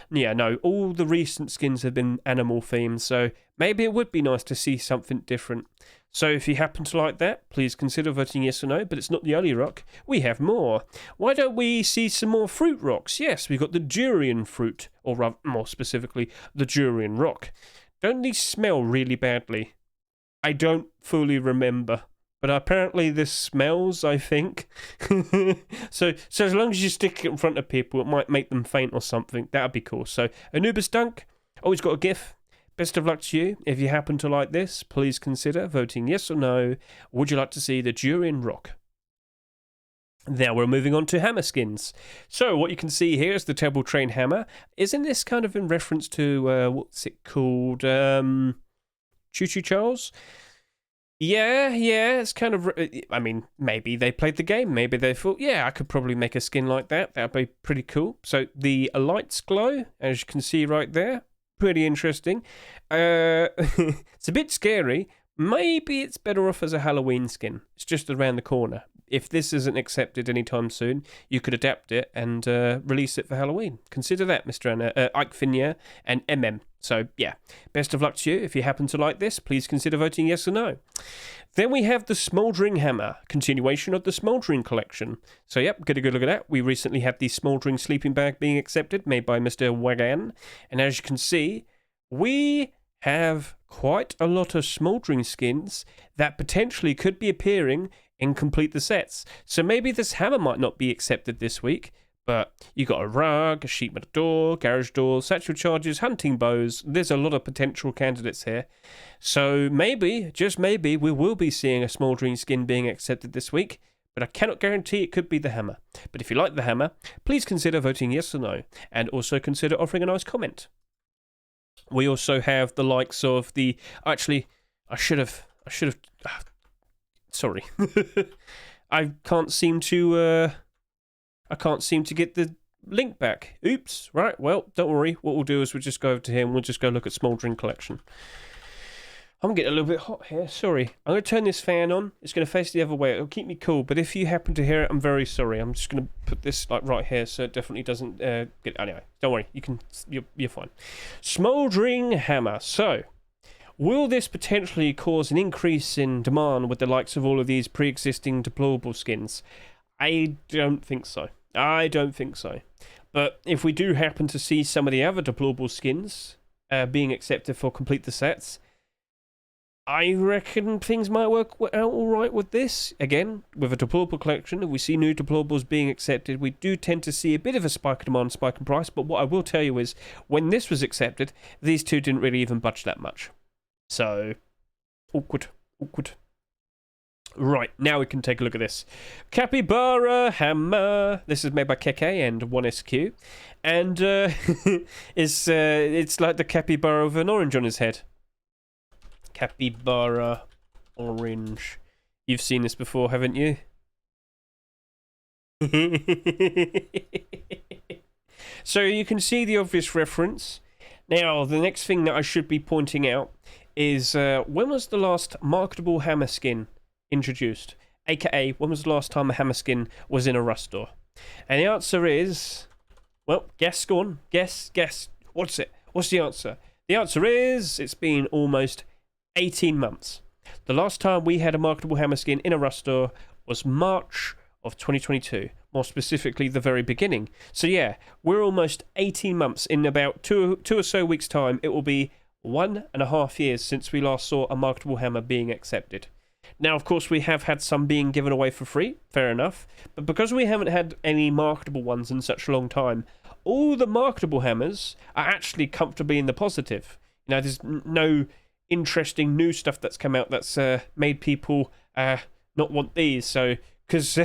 Yeah, no. All the recent skins have been animal themed, so maybe it would be nice to see something different. So if you happen to like that, please consider voting yes or no, but it's not the only rock. We have more. Why don't we see some more fruit rocks? Yes, we've got the durian fruit, or rather, more specifically, the durian rock. Don't these smell really badly? I don't fully remember, but apparently this smells, I think. so as long as you stick it in front of people, it might make them faint or something. That'd be cool. So Anubis Dunk, always got a GIF. Best of luck to you. If you happen to like this, please consider voting yes or no. Would you like to see the durian rock? Now we're moving on to hammer skins. So what you can see here is the Table Train hammer. Isn't this kind of in reference to, what's it called? Choo Choo Charles? Yeah, it's kind of... I mean, maybe they played the game. Maybe they thought, yeah, I could probably make a skin like that. That'd be pretty cool. So the lights glow, as you can see right there. Pretty interesting. It's a bit scary. Maybe it's better off as a Halloween skin. It's just around the corner. If this isn't accepted anytime soon, you could adapt it and release it for Halloween. Consider that, Mr. Ike Finier and MM. So, yeah, best of luck to you. If you happen to like this, please consider voting yes or no. Then we have the Smouldering Hammer, continuation of the Smouldering collection. So, yep, get a good look at that. We recently had the Smouldering Sleeping Bag being accepted, made by Mr. Wagan. And as you can see, we have quite a lot of Smouldering skins that potentially could be appearing in Complete the Sets. So maybe this hammer might not be accepted this week, but you got a rug, a sheet metal door, garage door, satchel charges, hunting bows. There's a lot of potential candidates here. So maybe, just maybe, we will be seeing a Smouldering skin being accepted this week, but I cannot guarantee it could be the hammer. But if you like the hammer, please consider voting yes or no, and also consider offering a nice comment. We also have the likes of the... Actually, I should have... Sorry. I can't seem to get the link back. Oops. Right, well, don't worry. What we'll do is we'll just go over to here and we'll just go look at Smouldering Collection. I'm getting a little bit hot here. Sorry. I'm going to turn this fan on. It's going to face the other way. It'll keep me cool. But if you happen to hear it, I'm very sorry. I'm just going to put this like right here so it definitely doesn't get... Anyway, don't worry. You're fine. Smouldering Hammer. So... will this potentially cause an increase in demand with the likes of all of these pre-existing deployable skins? I don't think so. But if we do happen to see some of the other deployable skins being accepted for Complete the Sets, I reckon things might work out alright with this. Again, with a deployable collection, if we see new deployables being accepted, we do tend to see a bit of a spike in demand, spike in price. But what I will tell you is, when this was accepted, these two didn't really even budge that much. So, awkward. Right, now we can take a look at this. Capybara Hammer. This is made by Keke and 1SQ. And it's like the capybara with an orange on his head. Capybara orange. You've seen this before, haven't you? So you can see the obvious reference. Now, the next thing that I should be pointing out is when was the last marketable hammer skin introduced? AKA, when was the last time a hammer skin was in a Rust store? And the answer is, well, guess, go on, guess. What's it? What's the answer? The answer is, it's been almost 18 months. The last time we had a marketable hammer skin in a Rust store was March of 2022. More specifically, the very beginning. So yeah, we're almost 18 months. In about two or so weeks' time, it will be 1.5 years since we last saw a marketable hammer being accepted. Now, of course, we have had some being given away for free, fair enough. But because we haven't had any marketable ones in such a long time, all the marketable hammers are actually comfortably in the positive. You know, there's no interesting new stuff that's come out that's made people not want these. So, because,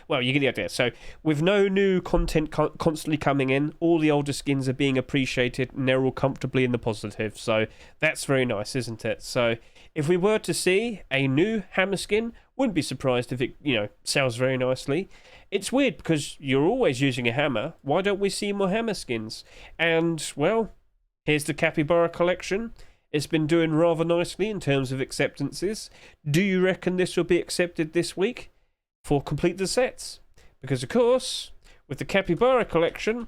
well, you get the idea. So, with no new content constantly coming in, all the older skins are being appreciated and they're all comfortably in the positive. So, that's very nice, isn't it? So, if we were to see a new hammer skin, wouldn't be surprised if it, you know, sells very nicely. It's weird because you're always using a hammer. Why don't we see more hammer skins? And, well, here's the Capybara collection. It's been doing rather nicely in terms of acceptances. Do you reckon this will be accepted this week for complete the sets? Because, of course, with the Capybara collection,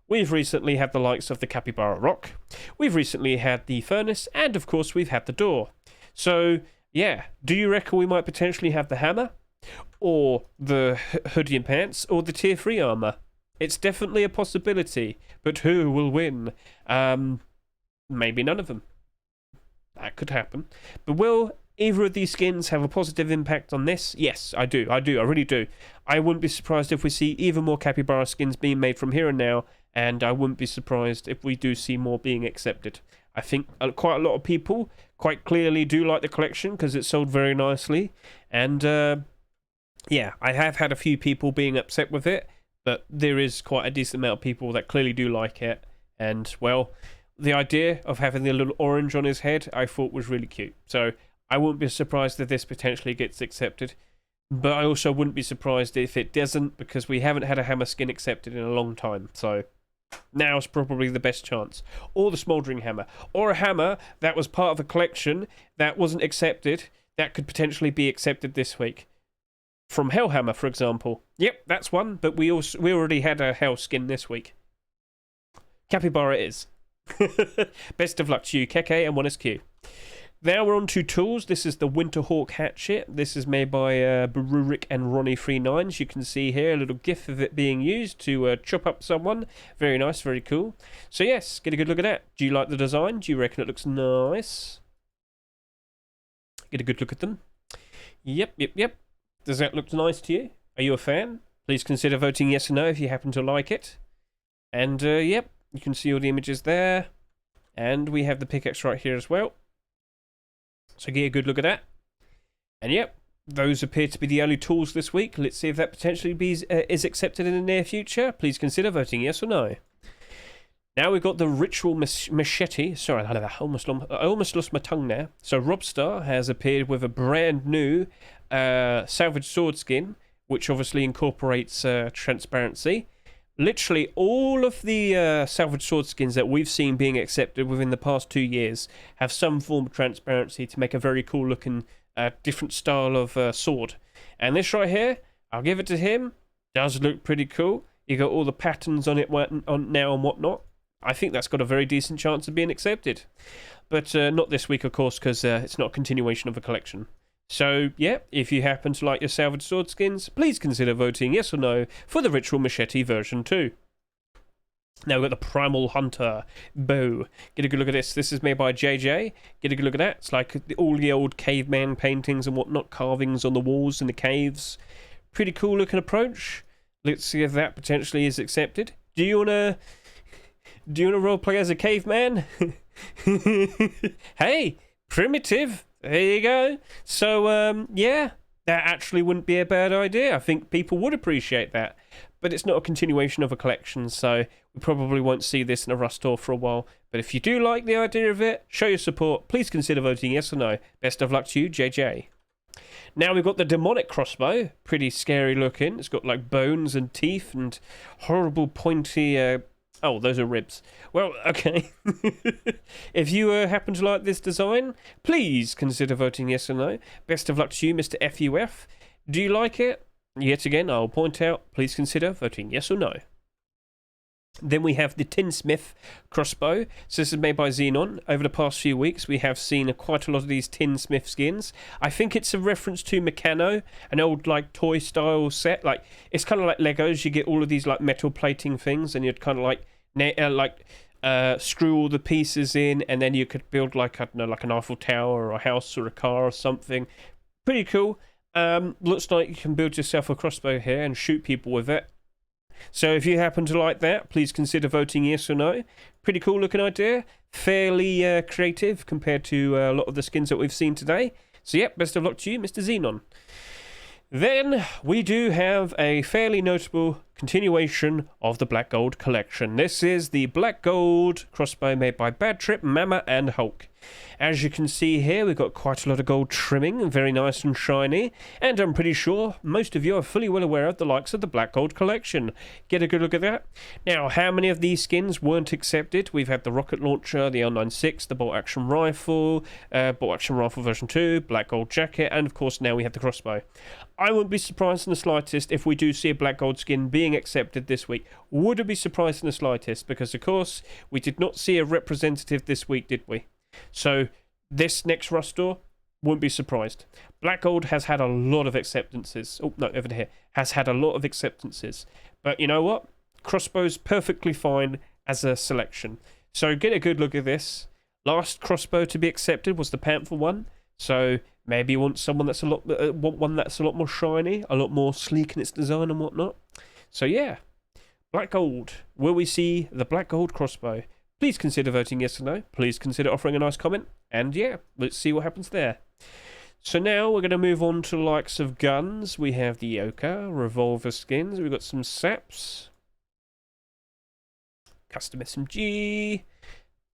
we've recently had the likes of the Capybara Rock. We've recently had the Furnace. And, of course, we've had the Door. So, yeah, do you reckon we might potentially have the hammer? Or the hoodie and pants? Or the tier 3 armor? It's definitely a possibility. But who will win? Maybe none of them. That could happen. But will either of these skins have a positive impact on this? Yes, I do. I really do. I wouldn't be surprised if we see even more Capybara skins being made from here and now, and I wouldn't be surprised if we do see more being accepted. I think quite a lot of people quite clearly do like the collection because it sold very nicely, and yeah, I have had a few people being upset with it, but there is quite a decent amount of people that clearly do like it, and, well, the idea of having the little orange on his head I thought was really cute. So I wouldn't be surprised if this potentially gets accepted. But I also wouldn't be surprised if it doesn't, because we haven't had a hammer skin accepted in a long time. So now's probably the best chance. Or the smouldering hammer. Or a hammer that was part of a collection that wasn't accepted that could potentially be accepted this week. From Hellhammer, for example. Yep, that's one. But we already had a Hell skin this week. Capybara it is. Best of luck to you, Keke and 1SQ. Now we're on to tools. This is the Winterhawk hatchet. This is made by Barurik and Ronnie39. You can see here a little gif of it being used to chop up someone. Very nice, very cool. So yes, get a good look at that. Do you like the design? Do you reckon it looks nice? Get a good look at them. Yep. Does that look nice to you? Are you a fan? Please consider voting yes or no if you happen to like it. And yep. You can see all the images there. And we have the pickaxe right here as well. So get a good look at that. And yep, those appear to be the only tools this week. Let's see if that potentially is accepted in the near future. Please consider voting yes or no. Now we've got the Ritual Machete. Sorry, I almost lost my tongue there. So Robstar has appeared with a brand new salvage sword skin, which obviously incorporates transparency. Literally all of the salvage sword skins that we've seen being accepted within the past 2 years have some form of transparency to make a very cool looking different style of sword. And this right here, I'll give it to him, does look pretty cool. You got all the patterns on it on now and whatnot. I think that's got a very decent chance of being accepted. But not this week, of course, because it's not a continuation of a collection. So, yeah, if you happen to like your salvage sword skins, please consider voting yes or no for the Ritual Machete version 2. Now we've got the Primal Hunter bow. Get a good look at this. This is made by JJ. Get a good look at that. It's like all the old caveman paintings and whatnot, carvings on the walls in the caves. Pretty cool looking approach. Let's see if that potentially is accepted. Do you wanna roleplay as a caveman? Hey, primitive. There you go. So, yeah, that actually wouldn't be a bad idea. I think people would appreciate that. But it's not a continuation of a collection, so we probably won't see this in a Rust store for a while. But if you do like the idea of it, show your support. Please consider voting yes or no. Best of luck to you, JJ. Now we've got the Demonic Crossbow. Pretty scary looking. It's got like bones and teeth and horrible pointy... Oh, those are ribs. Well, okay. If you happen to like this design, please consider voting yes or no. Best of luck to you, Mr. FUF. Do you like it? Yet again, I'll point out, please consider voting yes or no. Then we have the Tinsmith crossbow. So this is made by Xenon. Over the past few weeks, we have seen quite a lot of these Tinsmith skins. I think it's a reference to Meccano, an old like toy style set. Like it's kind of like Legos. You get all of these like metal plating things, and you'd kind of like screw all the pieces in, and then you could build like, I don't know, like an Eiffel Tower or a house or a car or something. Pretty cool. Looks like you can build yourself a crossbow here and shoot people with it. So if you happen to like that, please consider voting yes or no. Pretty cool looking idea. Fairly creative compared to a lot of the skins that we've seen today. So yep, best of luck to you, Mr. Xenon. Then we do have a fairly notable continuation of the Black Gold collection. This is the Black Gold crossbow made by Bad Trip, Mama and Hulk. As you can see here, we've got quite a lot of gold trimming, very nice and shiny, and I'm pretty sure most of you are fully well aware of the likes of the Black Gold collection. Get a good look at that. Now, how many of these skins weren't accepted? We've had the rocket launcher, the L96, the bolt action rifle version 2, Black Gold jacket, and of course now we have the crossbow. I wouldn't be surprised in the slightest if we do see a Black Gold skin being accepted this week. Wouldn't be surprised in the slightest, because of course we did not see a representative this week, did we? So this next Rust store, wouldn't be surprised. Black Gold has had a lot of acceptances. Oh, no, over here. Has had a lot of acceptances. But you know what? Crossbow's perfectly fine as a selection. So get a good look at this. Last crossbow to be accepted was the Panther one. So maybe you want someone that's one that's a lot more shiny, a lot more sleek in its design and whatnot. So yeah, Black Gold. Will we see the Black Gold crossbow? Please consider voting yes or no. Please consider offering a nice comment. And yeah, let's see what happens there. So now we're going to move on to the likes of guns. We have the Yoka, revolver skins. We've got some Saps. Custom SMG.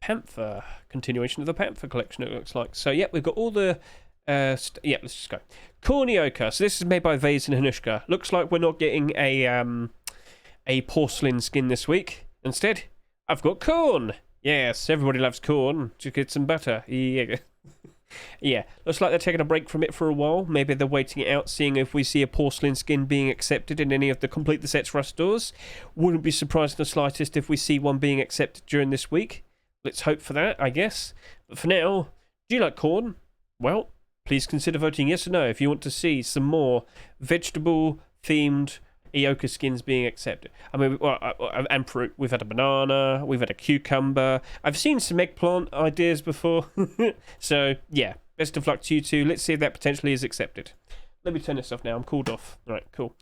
Panther. Continuation of the Panther collection, it looks like. So yeah, we've got all the... yeah, let's just go. Corn Yoka. So this is made by Vase and Hanushka. Looks like we're not getting a porcelain skin this week. Instead... I've got corn. Yes, everybody loves corn. Just get some butter. Yeah. Yeah, looks like they're taking a break from it for a while. Maybe they're waiting it out, seeing if we see a porcelain skin being accepted in any of the Complete the Sets Rust stores. Wouldn't be surprised in the slightest if we see one being accepted during this week. Let's hope for that, I guess. But for now, do you like corn? Well, please consider voting yes or no if you want to see some more vegetable-themed Yoka skins being accepted. I mean, and fruit. We've had a banana, we've had a cucumber. I've seen some eggplant ideas before. So, yeah, best of luck to you two. Let's see if that potentially is accepted. Let me turn this off now. I'm cooled off. All right, cool.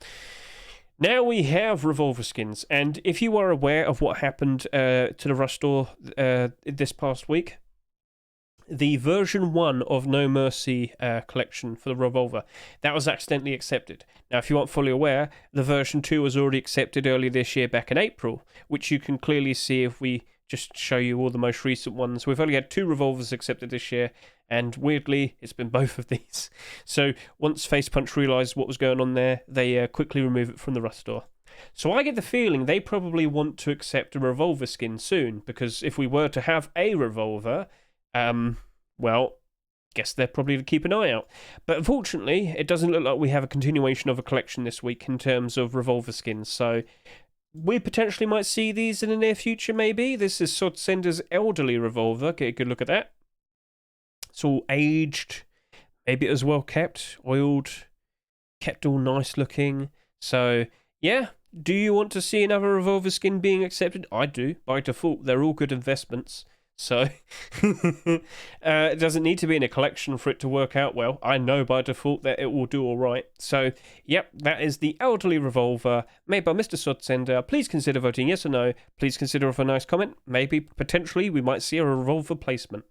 Now we have revolver skins. And if you are aware of what happened to the Rust store this past week, the version 1 of No Mercy collection for the revolver, that was accidentally accepted. Now, if you aren't fully aware, the version 2 was already accepted earlier this year, back in April, which you can clearly see if we just show you all the most recent ones. We've only had 2 revolvers accepted this year, and weirdly, it's been both of these. So once Face Punch realised what was going on there, they quickly removed it from the Rust store. So I get the feeling they probably want to accept a revolver skin soon, because if we were to have a revolver... well, guess they're probably to keep an eye out. But unfortunately, it doesn't look like we have a continuation of a collection this week in terms of revolver skins. So we potentially might see these in the near future, maybe. This is Sod Sender's elderly revolver. Get a good look at that. It's all aged. Maybe it was well kept, oiled, kept all nice looking. So, yeah. Do you want to see another revolver skin being accepted? I do. By default, they're all good investments. So, it doesn't need to be in a collection for it to work out well. I know by default that it will do all right. So, yep, that is the elderly revolver made by Mr. Sodsender. Please consider voting yes or no. Please consider off a nice comment. Maybe, potentially, we might see a revolver placement.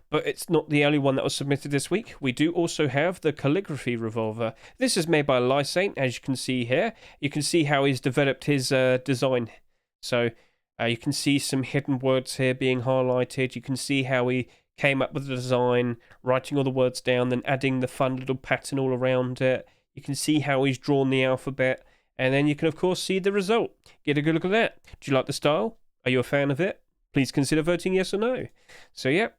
But it's not the only one that was submitted this week. We do also have the calligraphy revolver. This is made by Lysaint, as you can see here. You can see how he's developed his design. So... you can see some hidden words here being highlighted. You can see how he came up with the design, writing all the words down, then adding the fun little pattern all around it. You can see how he's drawn the alphabet, and then you can, of course, see the result. Get a good look at that. Do you like the style? Are you a fan of it? Please consider voting yes or no. So, yeah,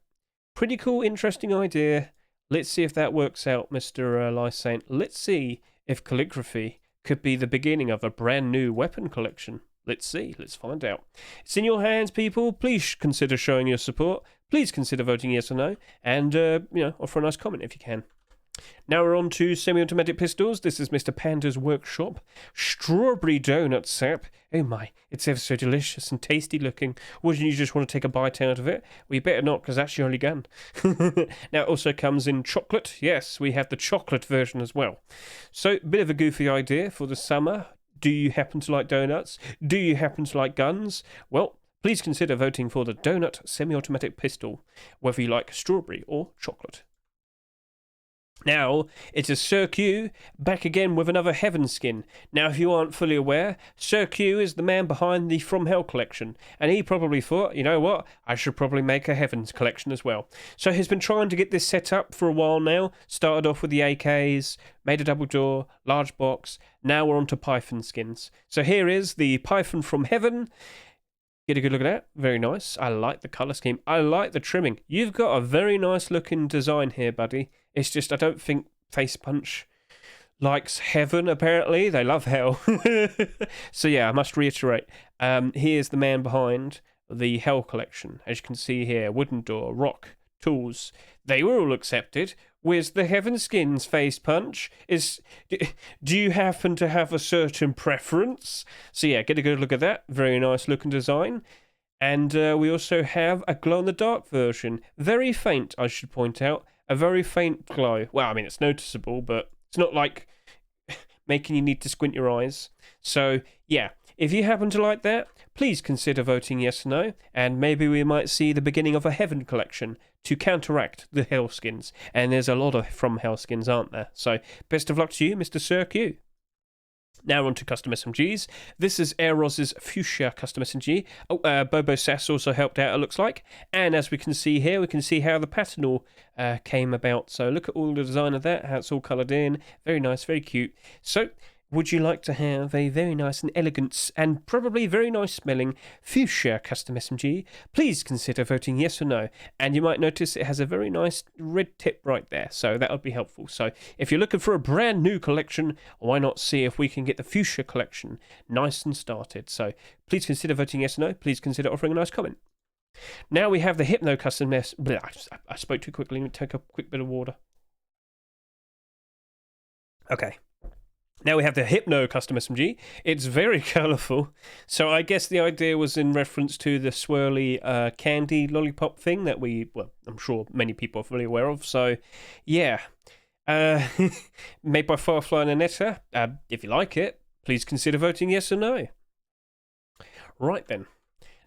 pretty cool, interesting idea. Let's see if that works out, Mr. Lysaint. Let's see if calligraphy could be the beginning of a brand new weapon collection. Let's see. Let's find out. It's in your hands, people. Please consider showing your support. Please consider voting yes or no. And, offer a nice comment if you can. Now we're on to semi-automatic pistols. This is Mr. Panda's workshop. Strawberry donut sap. Oh my, it's ever so delicious and tasty looking. Wouldn't you just want to take a bite out of it? Well, you better not, because that's your only gun. Now it also comes in chocolate. Yes, we have the chocolate version as well. So, a bit of a goofy idea for the summer. Do you happen to like donuts? Do you happen to like guns? Well, please consider voting for the donut semi-automatic pistol, whether you like strawberry or chocolate. Now, it is Sir Q back again with another Heaven skin. Now, if you aren't fully aware, Sir Q is the man behind the From Hell collection, and he probably thought, you know what, I should probably make a Heavens collection as well. So he's been trying to get this set up for a while now. Started off with the AKs, made a double door, large box. Now we're on to Python skins. So here is the Python from Heaven. Get a good look at that. Very nice. I like the colour scheme. I like the trimming. You've got a very nice looking design here, buddy. It's just I don't think Face Punch likes Heaven, apparently. They love Hell. So yeah, I must reiterate. Here's the man behind the Hell collection. As you can see here, wooden door, rock, tools. They were all accepted. With the Heaven skins Face Punch, do you happen to have a certain preference? So yeah, get a good look at that. Very nice looking design. And we also have a glow-in-the-dark version. Very faint, I should point out. A very faint glow. Well, I mean, it's noticeable, but it's not like making you need to squint your eyes. So yeah, if you happen to like that, please consider voting yes or no, and maybe we might see the beginning of a Heaven collection to counteract the Hell skins. And there's a lot of From Hell skins, aren't there? So best of luck to you, Mr. Sir Q. Now on to custom SMGs. This is Aeros's Fuchsia custom SMG. Bobo Sass also helped out, it looks like. And as we can see here, we can see how the pattern all came about. So look at all the design of that, how it's all coloured in. Very nice, very cute. So would you like to have a very nice and elegant and probably very nice smelling Fuchsia custom SMG? Please consider voting yes or no. And you might notice it has a very nice red tip right there, so that would be helpful. So if you're looking for a brand new collection, why not see if we can get the Fuchsia collection nice and started? So please consider voting yes or no. Please consider offering a nice comment. Now we have the Hypno custom I spoke too quickly. Let me take a quick bit of water. Okay. Now we have the Hypno custom SMG. It's very colourful. So I guess the idea was in reference to the swirly candy lollipop thing that I'm sure many people are fully aware of. So, yeah. Made by Firefly and Anetta. If you like it, please consider voting yes or no. Right then.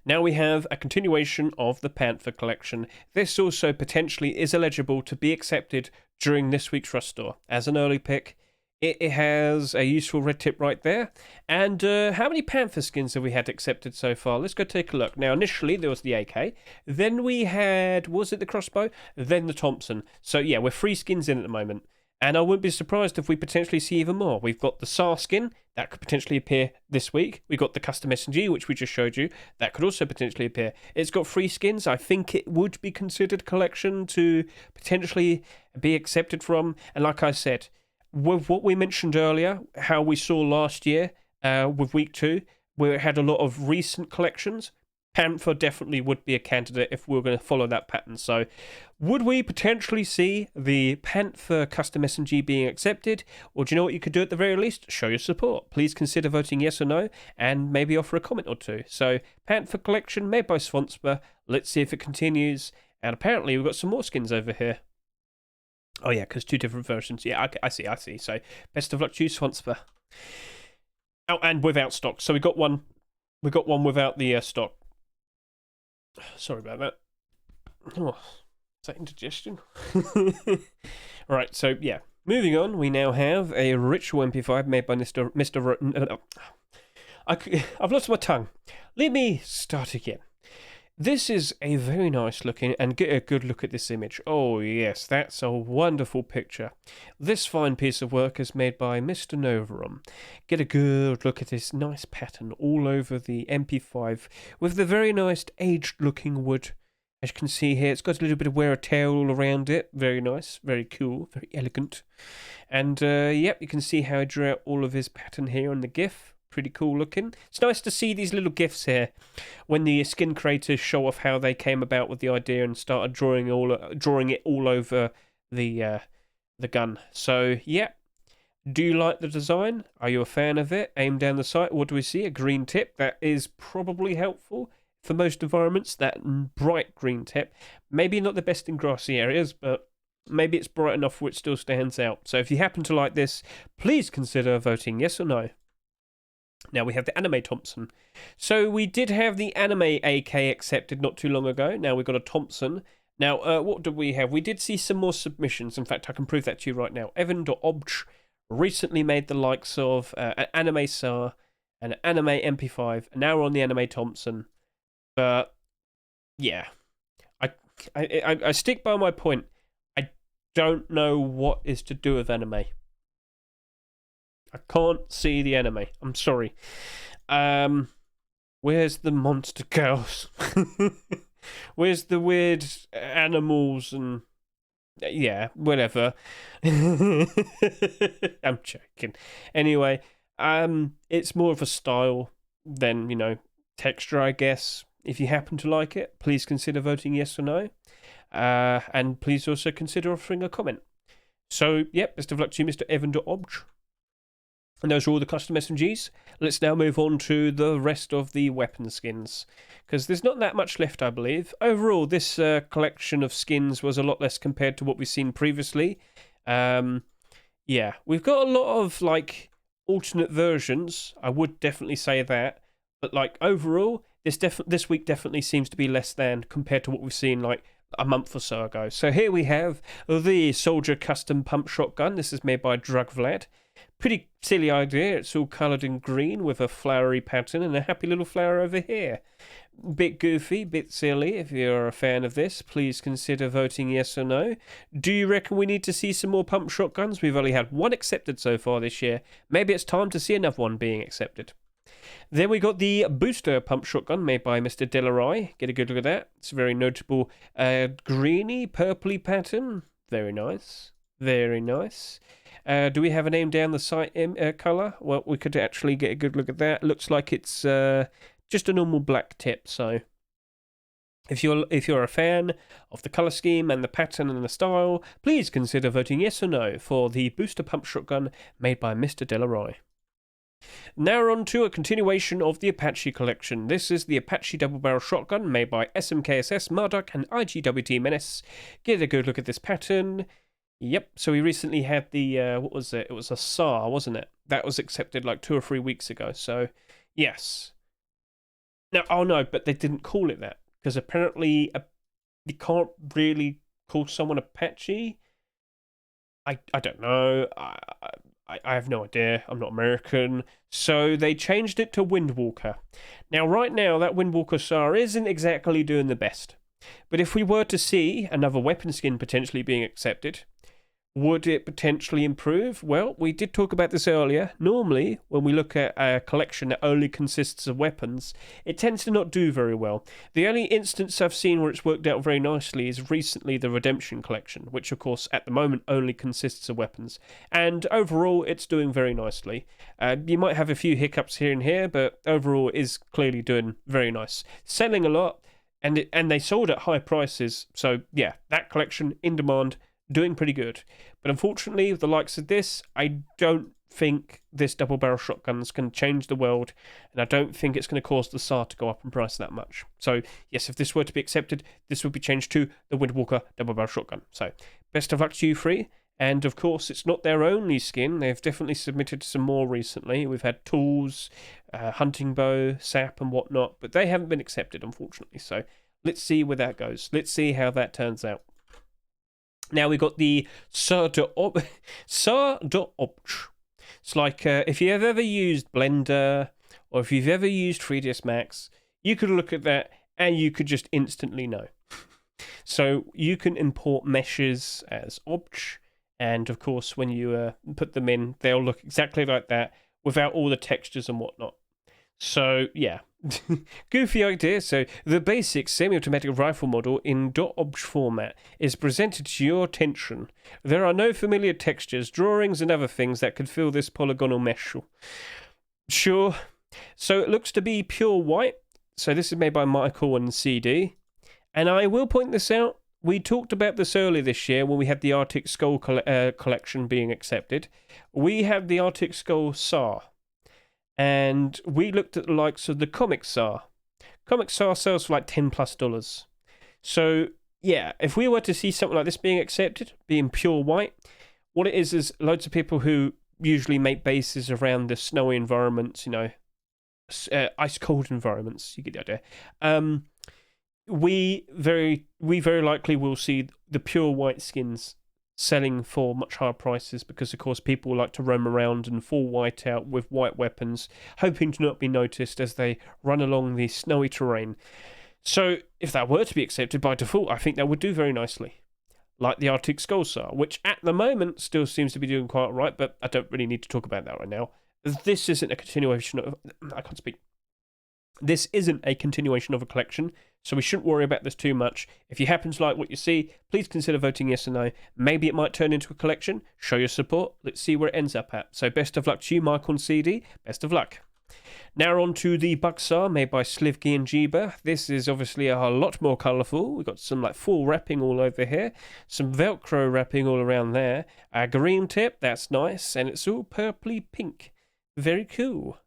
Now we have a continuation of the Panther collection. This also potentially is eligible to be accepted during this week's Rust Store. As an early pick, it has a useful red tip right there. And how many Panther skins have we had accepted so far? Let's go take a look. Now, initially, there was the AK. Then we had, was it the crossbow? Then the Thompson. So, yeah, we're 3 skins in at the moment. And I wouldn't be surprised if we potentially see even more. We've got the SAR skin. That could potentially appear this week. We've got the custom SMG, which we just showed you. That could also potentially appear. It's got 3 skins. I think it would be considered collection to potentially be accepted from. And like I said, with what we mentioned earlier, how we saw last year with week 2, where it had a lot of recent collections, Panther definitely would be a candidate if we were going to follow that pattern. So would we potentially see the Panther custom SMG being accepted? Or do you know what you could do at the very least? Show your support. Please consider voting yes or no, and maybe offer a comment or two. So Panther collection made by Swansper. Let's see if it continues. And apparently we've got some more skins over here. Oh yeah, because 2 different versions. Yeah, I see. So best of luck to you, Swansper. Oh, and without stock. So we got one without the stock. Sorry about that. Oh, is that indigestion? Right, so yeah. Moving on, we now have a Ritual MP5 made by Mr. I've lost my tongue. Let me start again. This is a very nice looking, and get a good look at this image. Oh yes, that's a wonderful picture. This fine piece of work is made by Mr. Novarum. Get a good look at this nice pattern all over the MP5 with the very nice aged looking wood. As you can see here, it's got a little bit of wear and tear all around it. Very nice, very cool, very elegant. And yep, you can see how I drew out all of his pattern here on the GIF. Pretty cool looking. It's nice to see these little GIFs here when the skin creators show off how they came about with the idea and started drawing it all over the gun. So yeah, do you like the design? Are you a fan of it? Aim down the sight. What do we see? A green tip. That is probably helpful for most environments. That bright green tip. Maybe not the best in grassy areas, but maybe it's bright enough where it still stands out. So if you happen to like this, please consider voting yes or no. Now we have the Anime Thompson. So we did have the Anime AK accepted not too long ago. Now we've got a Thompson. Now, what did we have? We did see some more submissions. In fact, I can prove that to you right now. Evan.obj recently made the likes of an Anime SAR and an Anime MP5. And now we're on the Anime Thompson. But, yeah. I stick by my point. I don't know what is to do with anime. I can't see the anime. I'm sorry. Where's the monster girls? Where's the weird animals and yeah, whatever. I'm joking. Anyway, it's more of a style than, texture, I guess. If you happen to like it, please consider voting yes or no. And please also consider offering a comment. So, yep, best of luck to you, Mr. Evan.obj. And those are all the custom SMGs. Let's now move on to the rest of the weapon skins, because there's not that much left, I believe. Overall, this collection of skins was a lot less compared to what we've seen previously. Yeah, we've got a lot of, alternate versions. I would definitely say that. But, overall, this week definitely seems to be less than compared to what we've seen, a month or so ago. So here we have the Soldier Custom Pump Shotgun. This is made by Drugvlad. Pretty silly idea. It's all coloured in green with a flowery pattern and a happy little flower over here. Bit goofy, bit silly. If you're a fan of this, please consider voting yes or no. Do you reckon we need to see some more pump shotguns? We've only had one accepted so far this year. Maybe it's time to see another one being accepted. Then we got the Booster Pump Shotgun made by Mr. Delaroy. Get a good look at that. It's a very notable greeny, purpley pattern. Very nice. Very nice. Do we have a name down the sight colour? Well, we could actually get a good look at that. Looks like it's just a normal black tip. So, if you're a fan of the colour scheme and the pattern and the style, please consider voting yes or no for the Booster Pump Shotgun made by Mr. Delaroy. Now we're on to a continuation of the Apache collection. This is the Apache Double Barrel Shotgun made by SMKSS, Marduk and IGWT Menace. Get a good look at this pattern. Yep, so we recently had the, what was it? It was a SAR, wasn't it? That was accepted 2 or 3 weeks ago, so yes. Now, oh no, but they didn't call it that, because apparently you can't really call someone Apache. I don't know, I have no idea, I'm not American, so they changed it to Windwalker. Now, right now, that Windwalker SAR isn't exactly doing the best, but if we were to see another weapon skin potentially being accepted, would it potentially improve? Well, we did talk about this earlier. Normally, when we look at a collection that only consists of weapons, it tends to not do very well. The only instance I've seen where it's worked out very nicely is recently the Redemption collection, which of course at the moment only consists of weapons. And overall, it's doing very nicely. You might have a few hiccups here and here, but overall it is clearly doing very nice. Selling a lot, and they sold at high prices. So yeah, that collection in demand, doing pretty good. But unfortunately, with the likes of this, I don't think this double barrel shotgun's can change the world, and I don't think it's going to cause the SAR to go up in price that much. So yes, if this were to be accepted, this would be changed to the Windwalker double barrel shotgun. So best of luck to you three. And of course, it's not their only skin. They've definitely submitted some more recently. We've had tools, hunting bow, sap, and whatnot, but they haven't been accepted, unfortunately. So let's see where that goes. Let's see how that turns out. Now we got the SAR.obj. It's like if you have ever used Blender or if you've ever used 3ds Max, you could look at that and you could just instantly know. So you can import meshes as obj, and of course when you put them in, they'll look exactly like that without all the textures and whatnot. So yeah, goofy idea. So the basic semi-automatic rifle model in .obj format is presented to your attention. There are no familiar textures, drawings and other things that could fill this polygonal mesh. Sure. So it looks to be pure white. So this is made by Michael and CD. And I will point this out. We talked about this earlier this year when we had the Arctic Skull collection being accepted. We had the Arctic Skull SAR. And we looked at the likes of the Comic SAR. Comic SAR sells for $10+. So, yeah, if we were to see something like this being accepted, being pure white, what it is loads of people who usually make bases around the snowy environments, ice cold environments. You get the idea. We very likely will see the pure white skins selling for much higher prices because, of course, people like to roam around and fall white out with white weapons, hoping to not be noticed as they run along the snowy terrain. So, if that were to be accepted by default, I think that would do very nicely. Like the Arctic Skullsar, which at the moment still seems to be doing quite right, but I don't really need to talk about that right now. This isn't a continuation of... I can't speak. This isn't a continuation of a collection, so we shouldn't worry about this too much. If you happen to like what you see, please consider voting yes or no. Maybe it might turn into a collection. Show your support. Let's see where it ends up at. So best of luck to you, Michael and CD. Best of luck. Now on to the Buxar, made by Slivki and Jeeba. This is obviously a lot more colourful. We've got some like full wrapping all over here. Some Velcro wrapping all around there. A green tip, that's nice. And it's all purpley pink. Very cool.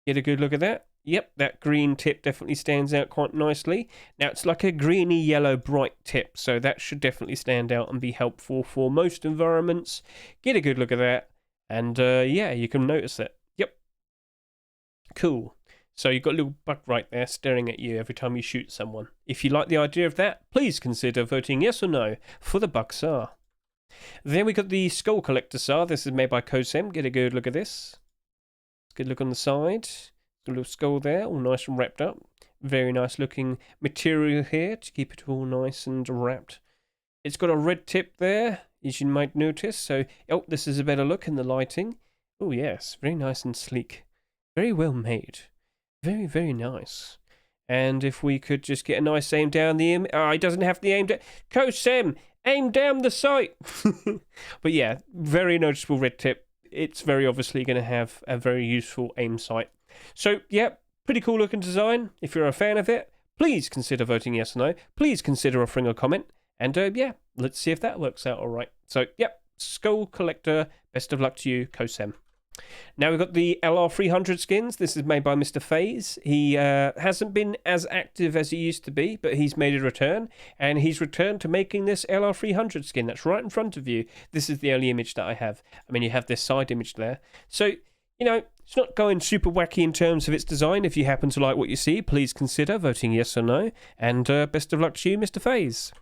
Get a good look at that. Yep, that green tip definitely stands out quite nicely. Now, it's like a greeny yellow bright tip, so that should definitely stand out and be helpful for most environments. Get a good look at that, and yeah, you can notice it. Yep. Cool. So you've got a little bug right there staring at you every time you shoot someone. If you like the idea of that, please consider voting yes or no for the Buxar. Then we got the Skull Collector SAR. This is made by Kosem. Get a good look at this. Good look on the side. A little skull there, all nice and wrapped up. Very nice looking material here to keep it all nice and wrapped. It's got a red tip there, as you might notice. So, oh, this is a better look in the lighting. Oh yes, very nice and sleek. Very well made. Very, very nice. And if we could just get a nice aim down the image. Oh, he doesn't have the aim down. Kosem, aim down the sight. But yeah, very noticeable red tip. It's very obviously going to have a very useful aim sight. So, yeah, pretty cool looking design. If you're a fan of it, please consider voting yes or no. Please consider offering a comment. And, yeah, let's see if that works out all right. So, yep, Skull Collector, best of luck to you, Kosem. Now we've got the LR300 skins. This is made by Mr. FaZe. He hasn't been as active as he used to be, but he's made a return. And he's returned to making this LR300 skin. That's right in front of you. This is the only image that I have. I mean, you have this side image there. So, you know, it's not going super wacky in terms of its design. If you happen to like what you see, please consider voting yes or no. And best of luck to you, Mr. FaZe.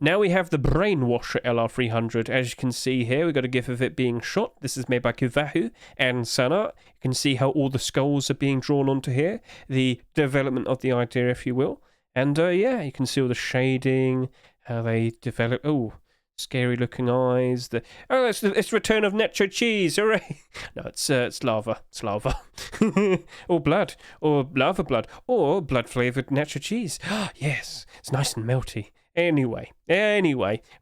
Now we have the Brainwasher LR300. As you can see here, we've got a gif of it being shot. This is made by Kivahu and Sanat. You can see how all the skulls are being drawn onto here. The development of the idea, if you will. And yeah, you can see all the shading, how they develop. Oh, scary looking eyes. It's return of nacho cheese. Hooray! No, it's lava. It's lava. Or blood. Or lava blood. Or blood flavoured nacho cheese. Yes, it's nice and melty. Anyway,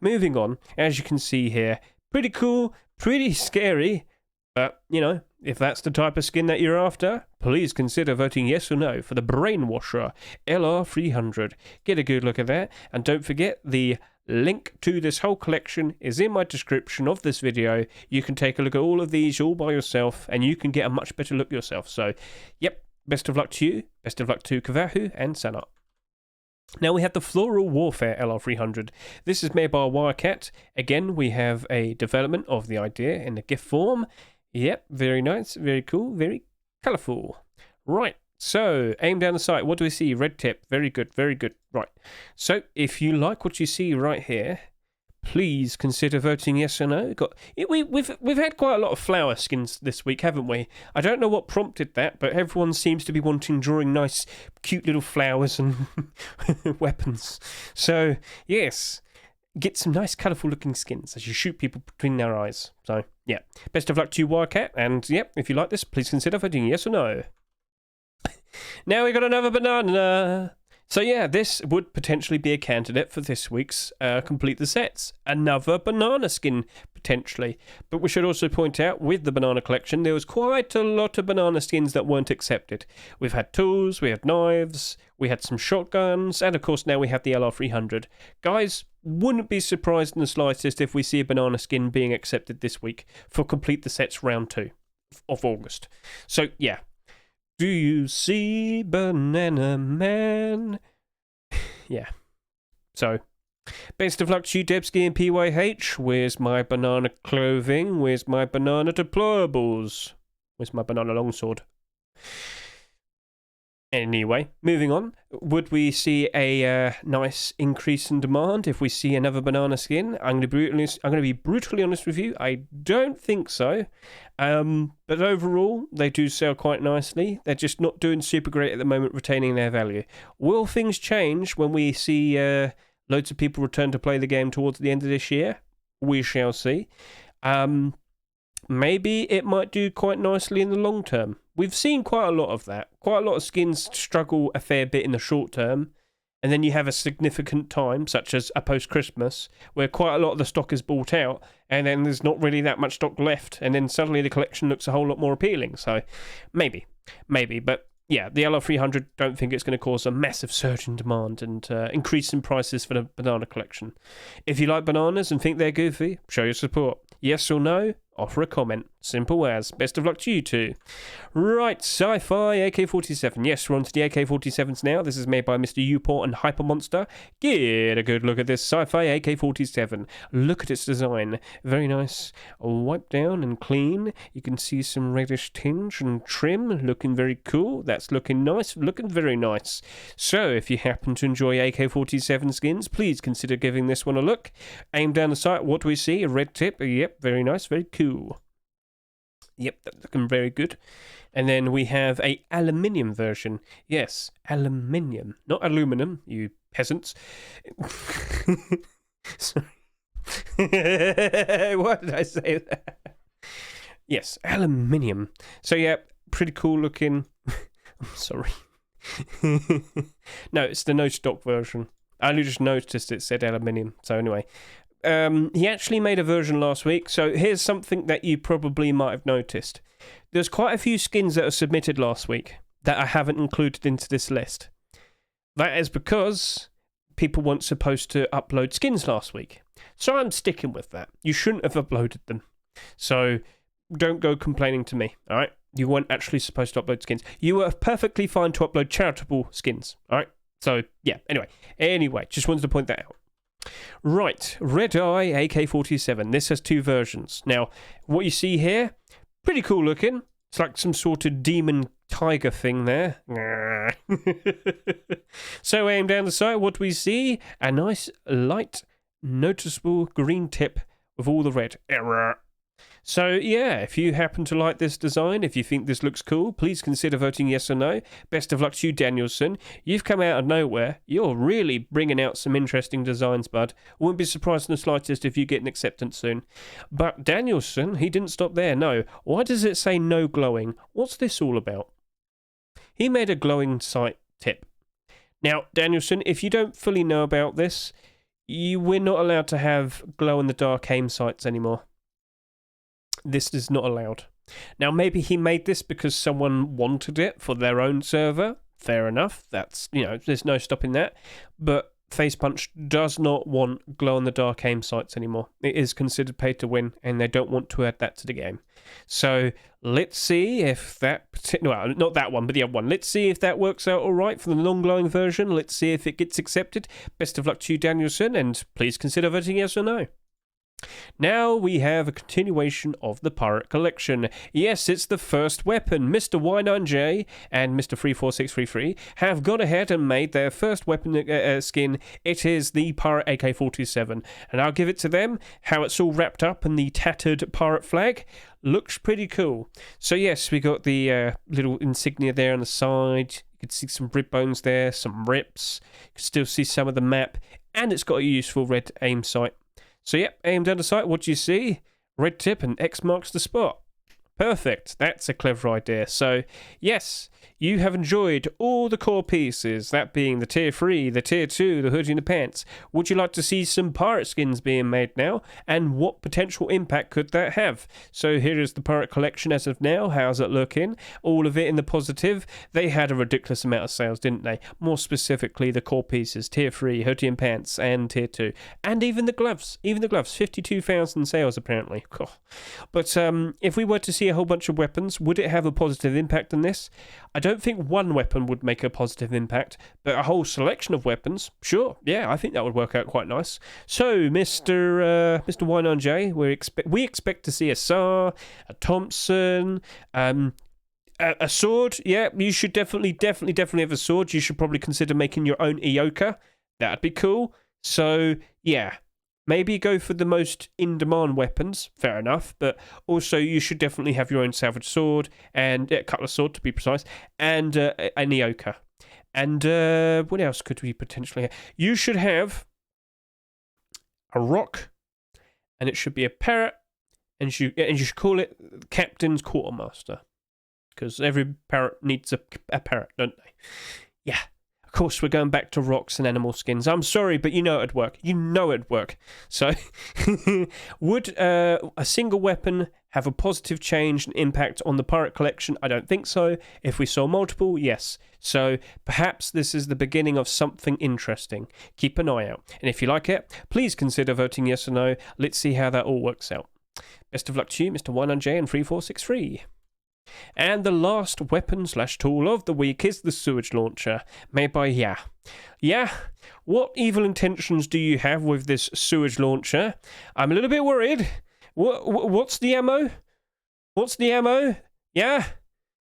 moving on. As you can see here, pretty cool, pretty scary. But, you know, if that's the type of skin that you're after, please consider voting yes or no for the Brainwasher LR300. Get a good look at that. And don't forget, the link to this whole collection is in my description of this video. You can take a look at all of these all by yourself, and you can get a much better look yourself. So, yep, best of luck to you. Best of luck to Kavahu and Sanat. Now we have the Floral Warfare LR300. This is made by Wirecat. Again, we have a development of the idea in the GIF form. Yep, very nice, very cool, very colourful. Right, so aim down the sight. What do we see? Red tip. Very good, very good. Right, so if you like what you see right here, please consider voting yes or no. We've had quite a lot of flower skins this week, haven't we? I don't know what prompted that, but everyone seems to be drawing nice, cute little flowers and weapons. So yes, get some nice, colourful looking skins as you shoot people between their eyes. So yeah, best of luck to you, Wirecat. And yep, if you like this, please consider voting yes or no. Now we got another banana. So yeah, this would potentially be a candidate for this week's Complete the Sets. Another banana skin, potentially. But we should also point out, with the banana collection, there was quite a lot of banana skins that weren't accepted. We've had tools, we had knives, we had some shotguns, and of course now we have the LR300. Guys, wouldn't be surprised in the slightest if we see a banana skin being accepted this week for Complete the Sets round 2 of August. So yeah. Do you see Banana Man? Yeah. So, best of luck to you, Debski and PYH. Where's my banana clothing? Where's my banana deployables? Where's my banana longsword? Anyway, moving on. Would we see a nice increase in demand if we see another banana skin? I'm going to be brutally honest with you. I don't think so. But overall, they do sell quite nicely. They're just not doing super great at the moment, retaining their value. Will things change when we see loads of people return to play the game towards the end of this year? We shall see. Maybe it might do quite nicely in the long term. We've seen quite a lot of that. Quite a lot of skins struggle a fair bit in the short term, and then you have a significant time, such as a post-Christmas, where quite a lot of the stock is bought out, and then there's not really that much stock left, and then suddenly the collection looks a whole lot more appealing. So, maybe. But yeah, the LR300, don't think it's going to cause a massive surge in demand and increase in prices for the banana collection. If you like bananas and think they're goofy, show your support. Yes or no? Offer a comment. Simple as. Best of luck to you two. Right, Sci-Fi AK-47. Yes, we're on to the AK-47s now. This is made by Mr. Uport and Hypermonster. Get a good look at this Sci-Fi AK-47. Look at its design. Very nice. Wiped down and clean. You can see some reddish tinge and trim. Looking very cool. That's looking nice. Looking very nice. So, if you happen to enjoy AK-47 skins, please consider giving this one a look. Aim down the sight. What do we see? A red tip. Yep, very nice. Very cool. Yep, that's looking very good. And then we have a aluminium version. Yes, aluminium, not aluminum, you peasants. Sorry. Why did I say that? Yes, aluminium. So yeah, pretty cool looking. I'm sorry. No, it's the no stock version. I only just noticed it said aluminium. So anyway. He actually made a version last week, so here's something that you probably might have noticed. There's quite a few skins that are submitted last week that I haven't included into this list. That is because people weren't supposed to upload skins last week. So I'm sticking with that. You shouldn't have uploaded them. So don't go complaining to me, alright? You weren't actually supposed to upload skins. You were perfectly fine to upload charitable skins, alright? So, yeah, anyway, just wanted to point that out. Right, Red Eye AK-47. This has two versions. Now, what you see here, pretty cool looking. It's like some sort of demon tiger thing there. So aim down the sight, what do we see? A nice, light, noticeable green tip with all the red. Error. So, yeah, if you happen to like this design, if you think this looks cool, please consider voting yes or no. Best of luck to you, Danielson. You've come out of nowhere. You're really bringing out some interesting designs, bud. Wouldn't be surprised in the slightest if you get an acceptance soon. But Danielson, he didn't stop there, no. Why does it say no glowing? What's this all about? He made a glowing sight tip. Now, Danielson, if you don't fully know about this, we're not allowed to have glow-in-the-dark aim sights anymore. This is not allowed. Now, maybe he made this because someone wanted it for their own server. Fair enough. That's, there's no stopping that. But Facepunch does not want glow-in-the-dark aim sights anymore. It is considered pay to win, and they don't want to add that to the game. So, let's see if that... Well, not that one, but the other one. Let's see if that works out all right for the non-glowing version. Let's see if it gets accepted. Best of luck to you, Danielson, and please consider voting yes or no. Now we have a continuation of the Pirate Collection. Yes, it's the first weapon. Mr. Y9J and Mr. 34633 have gone ahead and made their first weapon skin. It is the Pirate AK-47. And I'll give it to them. How it's all wrapped up in the tattered pirate flag looks pretty cool. So yes, we got the little insignia there on the side. You can see some rib bones there, some rips. You can still see some of the map. And it's got a useful red aim sight. So yep, aim down the sight, what do you see? Red tip and X marks the spot. Perfect, that's a clever idea. So yes, you have enjoyed all the core pieces, that being the tier 3, the tier 2, the hoodie and the pants. Would you like to see some pirate skins being made now? And what potential impact could that have? So here is the pirate collection as of now. How's it looking? All of it in the positive. They had a ridiculous amount of sales, didn't they? More specifically, the core pieces, tier 3, hoodie and pants, and tier 2. And even the gloves. 52,000 sales apparently. But if we were to see a whole bunch of weapons, would it have a positive impact on this? I don't think one weapon would make a positive impact, but a whole selection of weapons, sure, yeah, I think that would work out quite nice. So, Mr. Y9J, we expect to see a SAR, a Thompson, A sword, yeah, you should definitely have a sword. You should probably consider making your own Ioka. That'd be cool. So, yeah, maybe go for the most in-demand weapons, fair enough, but also you should definitely have your own salvage sword, and a cutlass sword to be precise, and an Ioka. And what else could we potentially have? You should have a rock, and it should be a parrot, and you should call it Captain's Quartermaster. Because every parrot needs a parrot, don't they? Yeah. Of course, we're going back to rocks and animal skins. I'm sorry, but you know it'd work. You know it'd work. So, would a single weapon have a positive change and impact on the pirate collection? I don't think so. If we saw multiple, yes. So, perhaps this is the beginning of something interesting. Keep an eye out. And if you like it, please consider voting yes or no. Let's see how that all works out. Best of luck to you, Mr. 1J and 3463. And the last weapon/tool of the week is the sewage launcher, made by Ya. Ya, what evil intentions do you have with this sewage launcher? I'm a little bit worried. What's the ammo? What's the ammo? Yeah?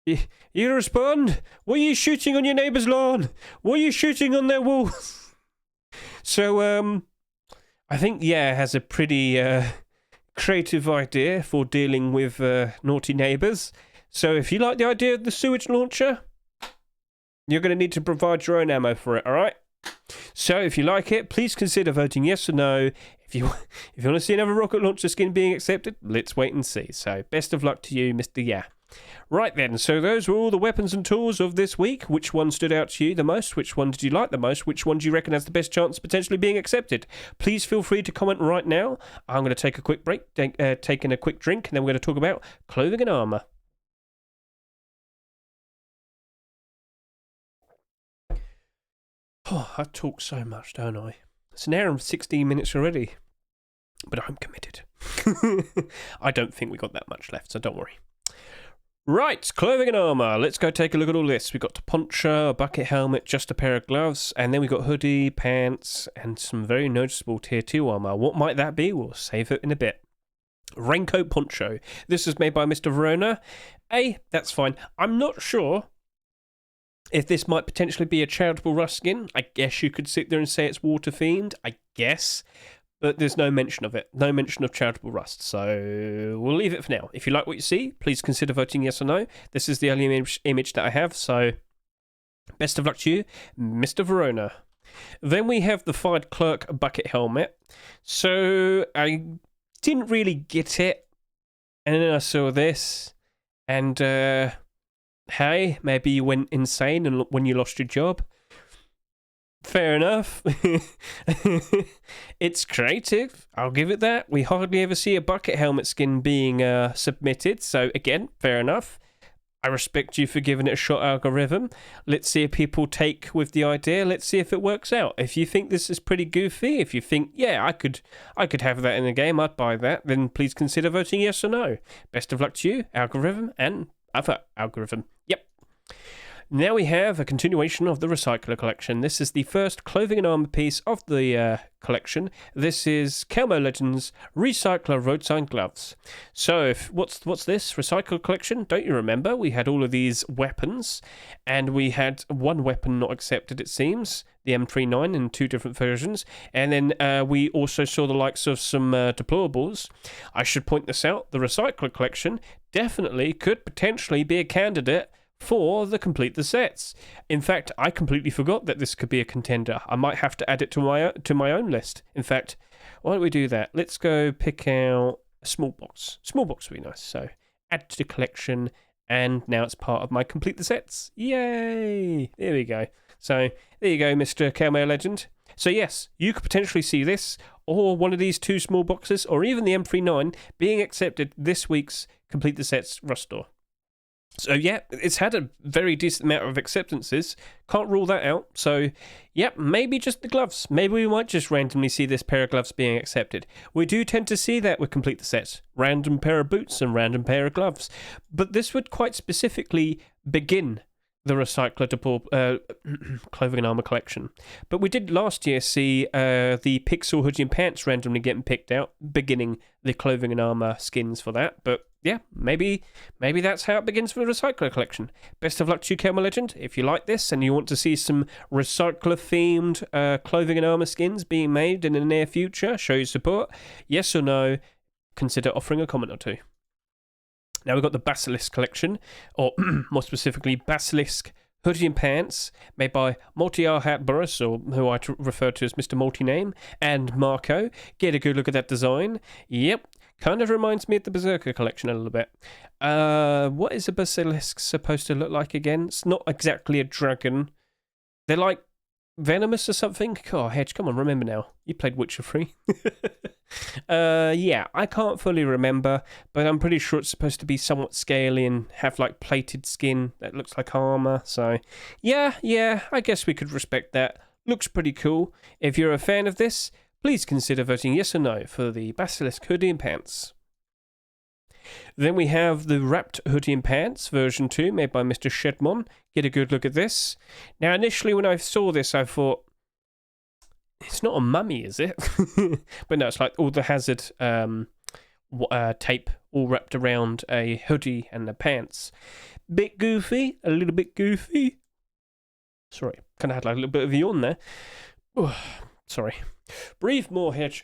You respond? What are you shooting on your neighbour's lawn? What are you shooting on their walls? So, I think Ya has a pretty creative idea for dealing with naughty neighbours. So if you like the idea of the sewage launcher, you're going to need to provide your own ammo for it, alright? So if you like it, please consider voting yes or no. If you want to see another rocket launcher skin being accepted, let's wait and see. So best of luck to you, Mr. Ya. Right then, so those were all the weapons and tools of this week. Which one stood out to you the most? Which one did you like the most? Which one do you reckon has the best chance of potentially being accepted? Please feel free to comment right now. I'm going to take a quick break, taking a quick drink, and then we're going to talk about clothing and armour. Oh, I talk so much, don't I? It's an hour and 16 minutes already. But I'm committed. I don't think we got that much left, so don't worry. Right, clothing and armour. Let's go take a look at all this. We've got a poncho, a bucket helmet, just a pair of gloves, and then we've got hoodie, pants, and some very noticeable tier 2 armour. What might that be? We'll save it in a bit. Raincoat poncho. This is made by Mr. Verona. That's fine. I'm not sure if this might potentially be a charitable rust skin. I guess you could sit there and say it's water themed, I guess, but there's no mention of it. No mention of charitable rust, so we'll leave it for now. If you like what you see, please consider voting yes or no. This is the only image that I have, so best of luck to you, Mr. Verona. Then we have the Fired Clerk bucket helmet. So I didn't really get it, and then I saw this, and hey, maybe you went insane and when you lost your job. Fair enough. It's creative, I'll give it that. We hardly ever see a bucket helmet skin being submitted, so again, fair enough. I respect you for giving it a shot, algorithm. Let's see if people take with the idea. Let's see if it works out. If you think this is pretty goofy, if you think, yeah, I could have that in the game, I'd buy that, then please consider voting yes or no. Best of luck to you, algorithm, and other algorithm. Yep. Now we have a continuation of the Recycler collection. This is the first clothing and armor piece of the collection. This is Kelmo Legends Recycler Road Sign Gloves. So, what's this? Recycler collection? Don't you remember? We had all of these weapons, and we had one weapon not accepted, it seems. The M39 in 2 different versions. And then we also saw the likes of some deployables. I should point this out. The Recycler collection definitely could potentially be a candidate for the Complete the Sets. In fact, I completely forgot that this could be a contender. I might have to add it to my own list. In fact, why don't we do that? Let's go pick out a small box. Small box would be nice. So, add to the collection, and now it's part of my Complete the Sets. Yay! There we go. So, there you go, Mr. Cowmail Legend. So yes, you could potentially see this, or one of these 2 small boxes, or even the M39 being accepted this week's Complete the Sets Rust store. So yeah, it's had a very decent amount of acceptances. Can't rule that out. So yeah, maybe just the gloves. Maybe we might just randomly see this pair of gloves being accepted. We do tend to see that with Complete the Sets. Random pair of boots and random pair of gloves. But this would quite specifically begin the recyclable clothing and armor collection. But we did last year see the pixel hoodie and pants randomly getting picked out, beginning the clothing and armor skins for that. But yeah, maybe that's how it begins for the recycler collection. Best of luck to you, Kelmer Legend. If you like this and you want to see some recycler-themed clothing and armor skins being made in the near future, show your support. Yes or no, consider offering a comment or two. Now we've got the Basilisk collection, or more specifically, Basilisk hoodie and pants, made by Multi-Arhat Burris, or who I refer to as Mr. Multi-Name, and Marco. Get a good look at that design. Yep, kind of reminds me of the Berserker collection a little bit. What is a Basilisk supposed to look like again? It's not exactly a dragon. They're like venomous or something? Oh, Hedge, come on, remember now. You played Witcher 3. Yeah, I can't fully remember, but I'm pretty sure it's supposed to be somewhat scaly and have like plated skin that looks like armor. So, yeah, I guess we could respect that. Looks pretty cool. If you're a fan of this, please consider voting yes or no for the Basilisk hoodie and pants. Then we have the Wrapped Hoodie and Pants version 2, made by Mr. Shedmon. Get a good look at this. Now, initially when I saw this, I thought, it's not a mummy, is it? But no, it's like all the hazard tape all wrapped around a hoodie and the pants. Bit goofy, a little bit goofy. Sorry, kind of had like a little bit of a yawn there. Sorry. Breathe more, Hedge.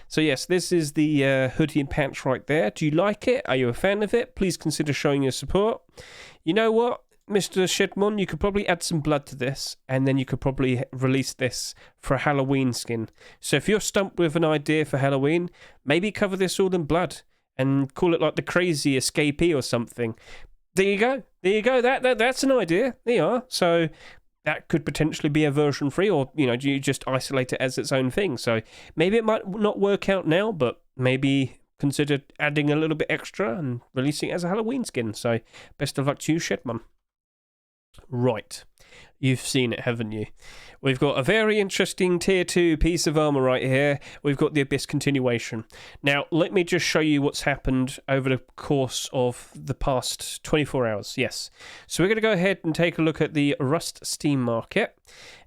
So yes, this is the hoodie and pants right there. Do you like it? Are you a fan of it? Please consider showing your support. You know what, Mr. Shedmon, you could probably add some blood to this, and then you could probably release this for a Halloween skin. So if you're stumped with an idea for Halloween, maybe cover this all in blood and call it like the Crazy Escapee or something. There you go. That's an idea. There you are. So that could potentially be a version 3, or, you know, you just isolate it as its own thing. So maybe it might not work out now, but maybe consider adding a little bit extra and releasing it as a Halloween skin. So best of luck to you, Shedman. Right. You've seen it, haven't you? We've got a very interesting tier 2 piece of armor right here. We've got the Abyss continuation. Now, let me just show you what's happened over the course of the past 24 hours. Yes. So we're going to go ahead and take a look at the Rust Steam market.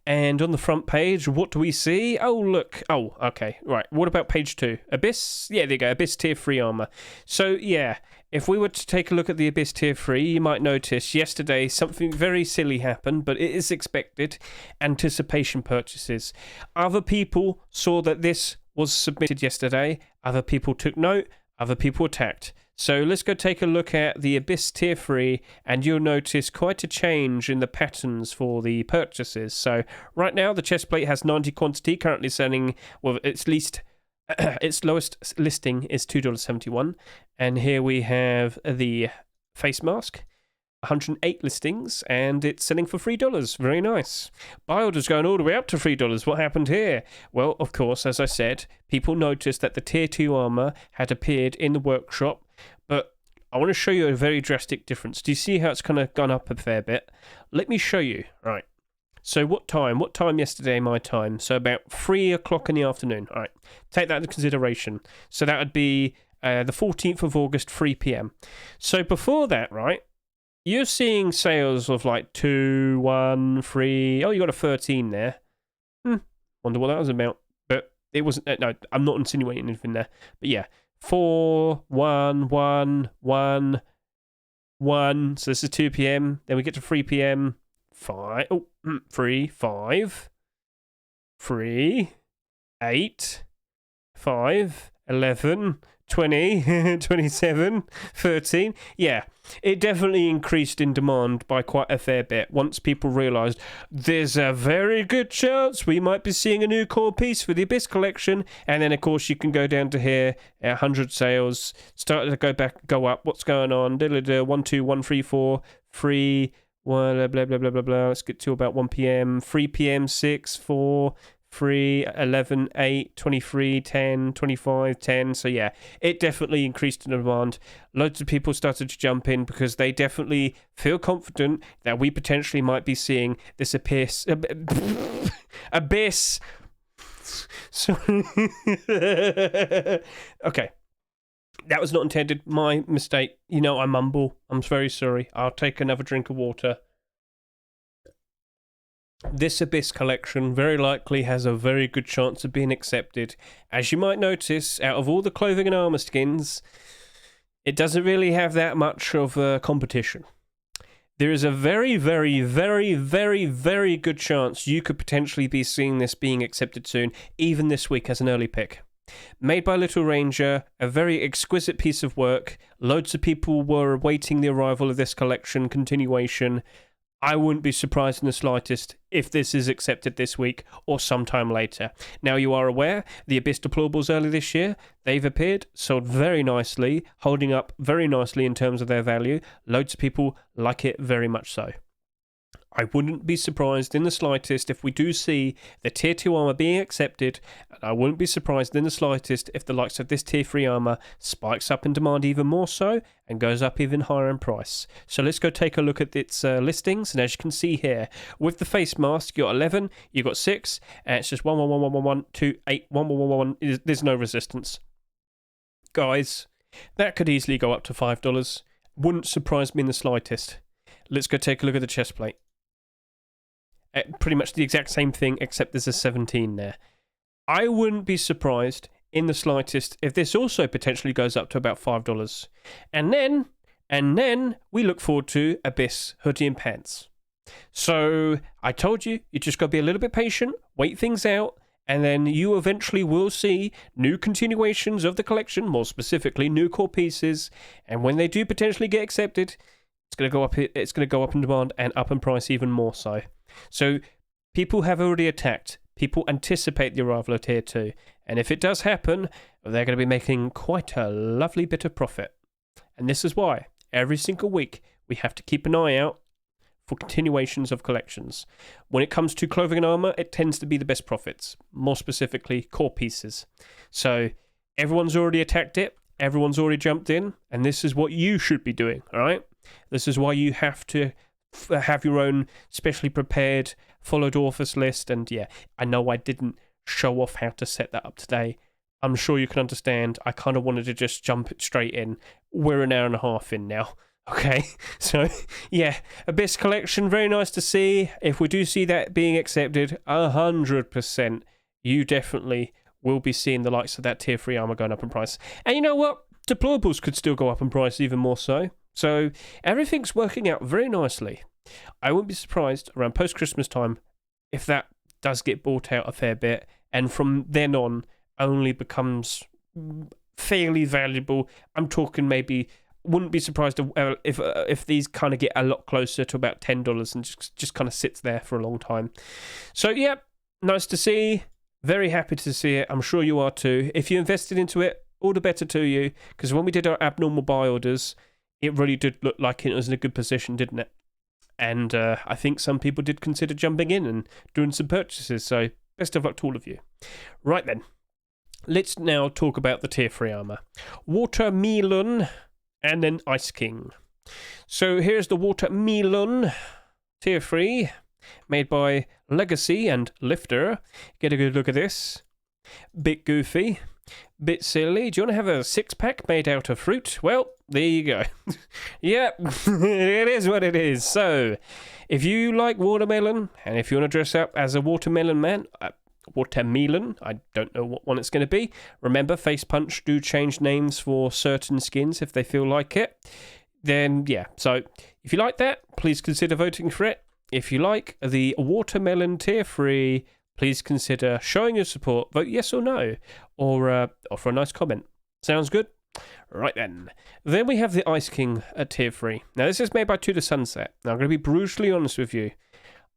And on the front page, what do we see? Oh, look. Oh, okay. Right. What about page 2? Abyss? Yeah, there you go. Abyss tier 3 armor. So, yeah. If we were to take a look at the Abyss Tier 3, you might notice yesterday something very silly happened, but it is expected. Anticipation purchases. Other people saw that this was submitted yesterday. Other people took note. Other people attacked. So let's go take a look at the Abyss Tier 3, and you'll notice quite a change in the patterns for the purchases. So right now, the chest plate has 90 quantity, currently selling, well, its lowest listing is $2.71, and here we have the face mask, 108 listings, and it's selling for $3. Very nice. Buy orders going all the way up to $3. What happened here? Well, of course, as I said, people noticed that the Tier 2 armor had appeared in the workshop, but I want to show you a very drastic difference. Do you see how it's kind of gone up a fair bit? Let me show you. Right. So what time? What time yesterday, my time? So about 3 o'clock in the afternoon. All right, take that into consideration. So that would be the 14th of August, 3 p.m. So before that, right, you're seeing sales of like 2, 1, 3. Oh, you got a 13 there. Wonder what that was about. But it wasn't. No, I'm not insinuating anything there. But yeah, 4, 1, 1, 1, 1. So this is 2 p.m. Then we get to 3 p.m. 5, 3, 5, 3, 8, 5, 11, 20, 27, 13. Yeah, it definitely increased in demand by quite a fair bit once people realised there's a very good chance we might be seeing a new core piece for the Abyss collection. And then, of course, you can go down to here, 100 sales, started to go up. What's going on? 1, 2, 1, 3, 4, 3, 1, blah, blah, blah, blah, blah. Let's get to about 1 p.m. 3 p.m. 6, 4, 3, 11, 8, 23, 10, 25, 10. So yeah, it definitely increased in demand. Loads of people started to jump in because they definitely feel confident that we potentially might be seeing this abyss. Sorry. Okay. That was not intended. My mistake. You know, I mumble. I'm very sorry. I'll take another drink of water. This Abyss collection very likely has a very good chance of being accepted. As you might notice, out of all the clothing and armor skins, it doesn't really have that much of competition. There is a very, very, very, very, very good chance you could potentially be seeing this being accepted soon, even this week as an early pick. Made by Little Ranger, a very exquisite piece of work. Loads of people were awaiting the arrival of this collection continuation. I wouldn't be surprised in the slightest if this is accepted this week or sometime later. Now you are aware, the Abyss Deployables early this year, they've appeared, sold very nicely, holding up very nicely in terms of their value. Loads of people like it very much so. I wouldn't be surprised in the slightest if we do see the Tier 2 armor being accepted, and I wouldn't be surprised in the slightest if the likes of this Tier 3 armor spikes up in demand even more so and goes up even higher in price. So let's go take a look at its listings, and as you can see here, with the face mask, you got 11, you got 6, and it's just 1, 1, 1, 1, 1, 1, 2, 8, 1, 1, 1, 1, 1. There's no resistance. Guys, that could easily go up to $5. Wouldn't surprise me in the slightest. Let's go take a look at the chest plate. Pretty much the exact same thing, except there's a 17 there. I wouldn't be surprised in the slightest if this also potentially goes up to about $5. And then we look forward to Abyss hoodie and pants. So I told you, you just got to be a little bit patient, wait things out, and then you eventually will see new continuations of the collection, more specifically new core pieces. And when they do potentially get accepted, it's going to go up. It's going to go up in demand and up in price even more so. So people have already attacked. People anticipate the arrival of Tier 2. And if it does happen, they're going to be making quite a lovely bit of profit. And this is why every single week we have to keep an eye out for continuations of collections. When it comes to clothing and armor, it tends to be the best profits. More specifically, core pieces. So everyone's already attacked it. Everyone's already jumped in. And this is what you should be doing, all right? This is why you have to have your own specially prepared followed authors list. And yeah, I know I didn't show off how to set that up today. I'm sure you can understand. I kind of wanted to just jump it straight in. We're an hour and a half in now. Okay, so yeah, Abyss collection, very nice to see. If we do see that being accepted, 100%, you definitely will be seeing the likes of that Tier 3 armor going up in price. And you know what? Deployables could still go up in price even more so. So everything's working out very nicely. I wouldn't be surprised around post-Christmas time if that does get bought out a fair bit, and from then on only becomes fairly valuable. I'm talking maybe, wouldn't be surprised if these kind of get a lot closer to about $10 and just kind of sits there for a long time. So yeah, nice to see. Very happy to see it. I'm sure you are too. If you invested into it, all the better to you, because when we did our abnormal buy orders, it really did look like it was in a good position, didn't it? And I think some people did consider jumping in and doing some purchases, so best of luck to all of you. Right then, let's now talk about the Tier 3 armor. Watermelon and then Ice King. So here's the Watermelon Tier 3, made by Legacy and Lifter. Get a good look at this. Bit goofy. Bit silly. Do you want to have a six-pack made out of fruit? Well, there you go. Yep, it is what it is. So, if you like watermelon, and if you want to dress up as a watermelon man, watermelon, I don't know what one it's going to be. Remember, Face Punch do change names for certain skins if they feel like it. Then, yeah, so if you like that, please consider voting for it. If you like the Watermelon Tier 3, please consider showing your support. Vote yes or no, or offer a nice comment. Sounds good? Right then. Then we have the Ice King at Tier 3. Now, this is made by To The Sunset. Now, I'm going to be brutally honest with you.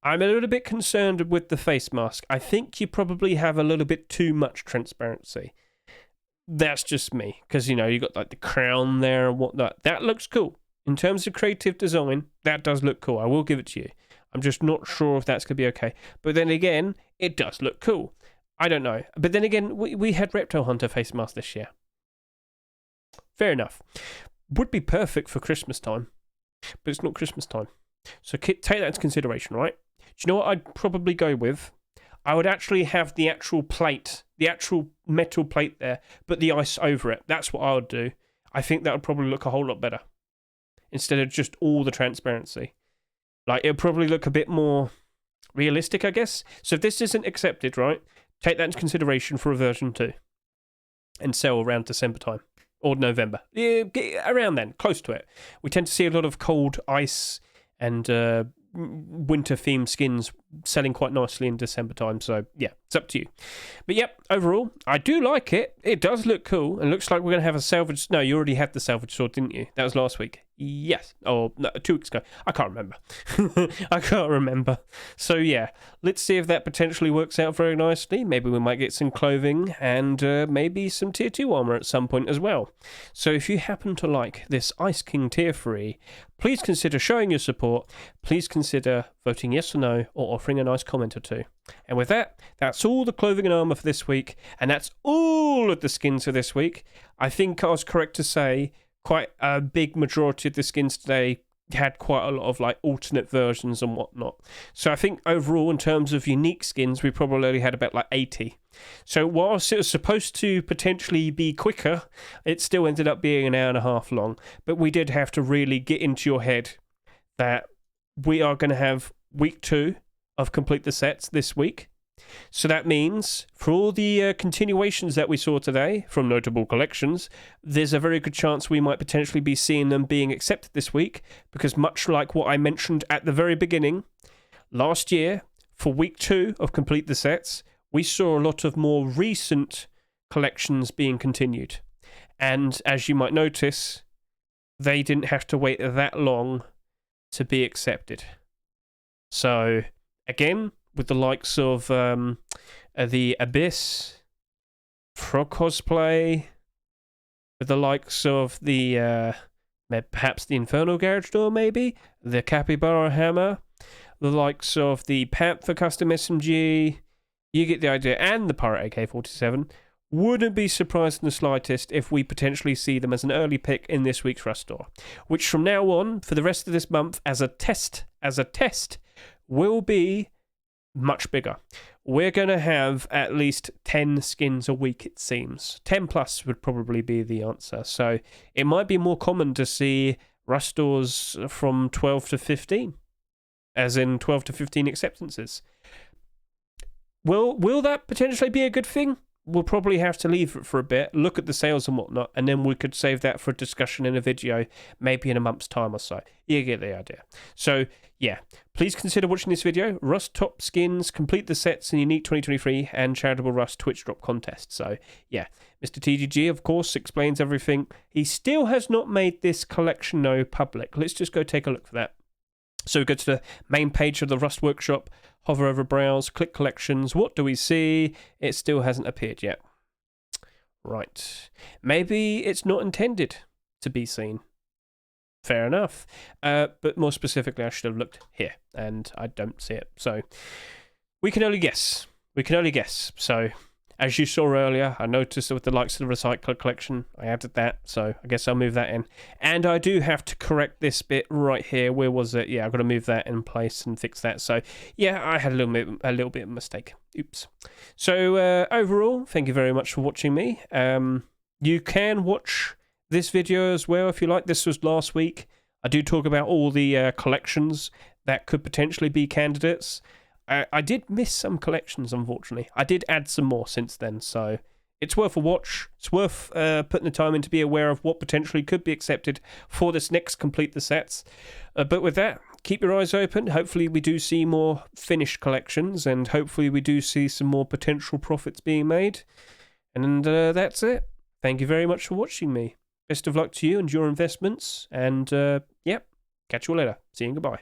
I'm a little bit concerned with the face mask. I think you probably have a little bit too much transparency. That's just me. Because, you know, you got like the crown there and whatnot. That looks cool. In terms of creative design, that does look cool. I will give it to you. I'm just not sure if that's going to be okay. But then again, it does look cool. I don't know. But then again, we had Reptile Hunter face mask this year. Fair enough. Would be perfect for Christmas time. But it's not Christmas time. So take that into consideration, right? Do you know what I'd probably go with? I would actually have the actual plate, the actual metal plate there, but the ice over it. That's what I would do. I think that would probably look a whole lot better instead of just all the transparency. Like, it'll probably look a bit more realistic, I guess. So if this isn't accepted, right, take that into consideration for a version 2 and sell around December time or November. Yeah, around then, close to it. We tend to see a lot of cold ice and winter themed skins selling quite nicely in December time, so yeah, it's up to you. But yep, overall I do like it. It does look cool, and looks like we're gonna have a salvage. No, you already had the salvage sword, didn't you? That was last week. Yes, or no, 2 weeks ago. I can't remember. I can't remember. So yeah, let's see if that potentially works out very nicely. Maybe we might get some clothing and maybe some tier 2 armor at some point as well. So if you happen to like this Ice King tier 3, please consider showing your support. Please consider voting yes or no, or offering a nice comment or 2. And with that, that's all the clothing and armor for this week, and that's all of the skins for this week. I think I was correct to say quite a big majority of the skins today had quite a lot of like alternate versions and whatnot. So I think overall, in terms of unique skins, we probably only had about like 80. So whilst it was supposed to potentially be quicker, it still ended up being an hour and a half long. But we did have to really get into your head that we are going to have week 2 of complete the sets this week. So that means for all the continuations that we saw today from notable collections, there's a very good chance we might potentially be seeing them being accepted this week, because much like what I mentioned at the very beginning, last year for week 2 of complete the sets, we saw a lot of more recent collections being continued. And as you might notice, they didn't have to wait that long to be accepted. So again, with the likes of the Abyss, Frog Cosplay, with the likes of the perhaps the Infernal Garage Door, maybe the Capybara Hammer, the likes of the Panther Custom SMG, you get the idea, and the Pirate AK-47. Wouldn't be surprised in the slightest if we potentially see them as an early pick in this week's Rust Store, which from now on, for the rest of this month, as a test, will be much bigger. We're going to have at least 10 skins a week, it seems. 10 plus would probably be the answer. So it might be more common to see Rust Stores from 12 to 15, as in 12 to 15 acceptances. Will that potentially be a good thing? We'll probably have to leave it for a bit, look at the sales and whatnot, and then we could save that for a discussion in a video, maybe in a month's time or so. You get the idea. So, yeah, please consider watching this video. Rust Top Skins, complete the sets in Unique 2023, and Charitable Rust Twitch Drop Contest. So, yeah, Mr. TGG, of course, explains everything. He still has not made this collection public. Let's just go take a look for that. So we go to the main page of the Rust Workshop, hover over Browse, click Collections. What do we see? It still hasn't appeared yet. Right. Maybe it's not intended to be seen. Fair enough. But more specifically, I should have looked here, and I don't see it. So we can only guess. So as you saw earlier, I noticed with the likes of the Recycler collection, I added that, so I guess I'll move that in. And I do have to correct this bit right here. Where was it? Yeah, I've got to move that in place and fix that. So yeah, I had a little bit of a mistake. Oops. So overall, thank you very much for watching me. You can watch this video as well if you like. This was last week. I do talk about all the collections that could potentially be candidates. I did miss some collections, unfortunately. I did add some more since then, so it's worth a watch. It's worth putting the time in to be aware of what potentially could be accepted for this next complete the sets. But with that, keep your eyes open. Hopefully we do see more finished collections, and hopefully we do see some more potential profits being made. And that's it. Thank you very much for watching me. Best of luck to you and your investments, and yep, catch you all later. See you and goodbye.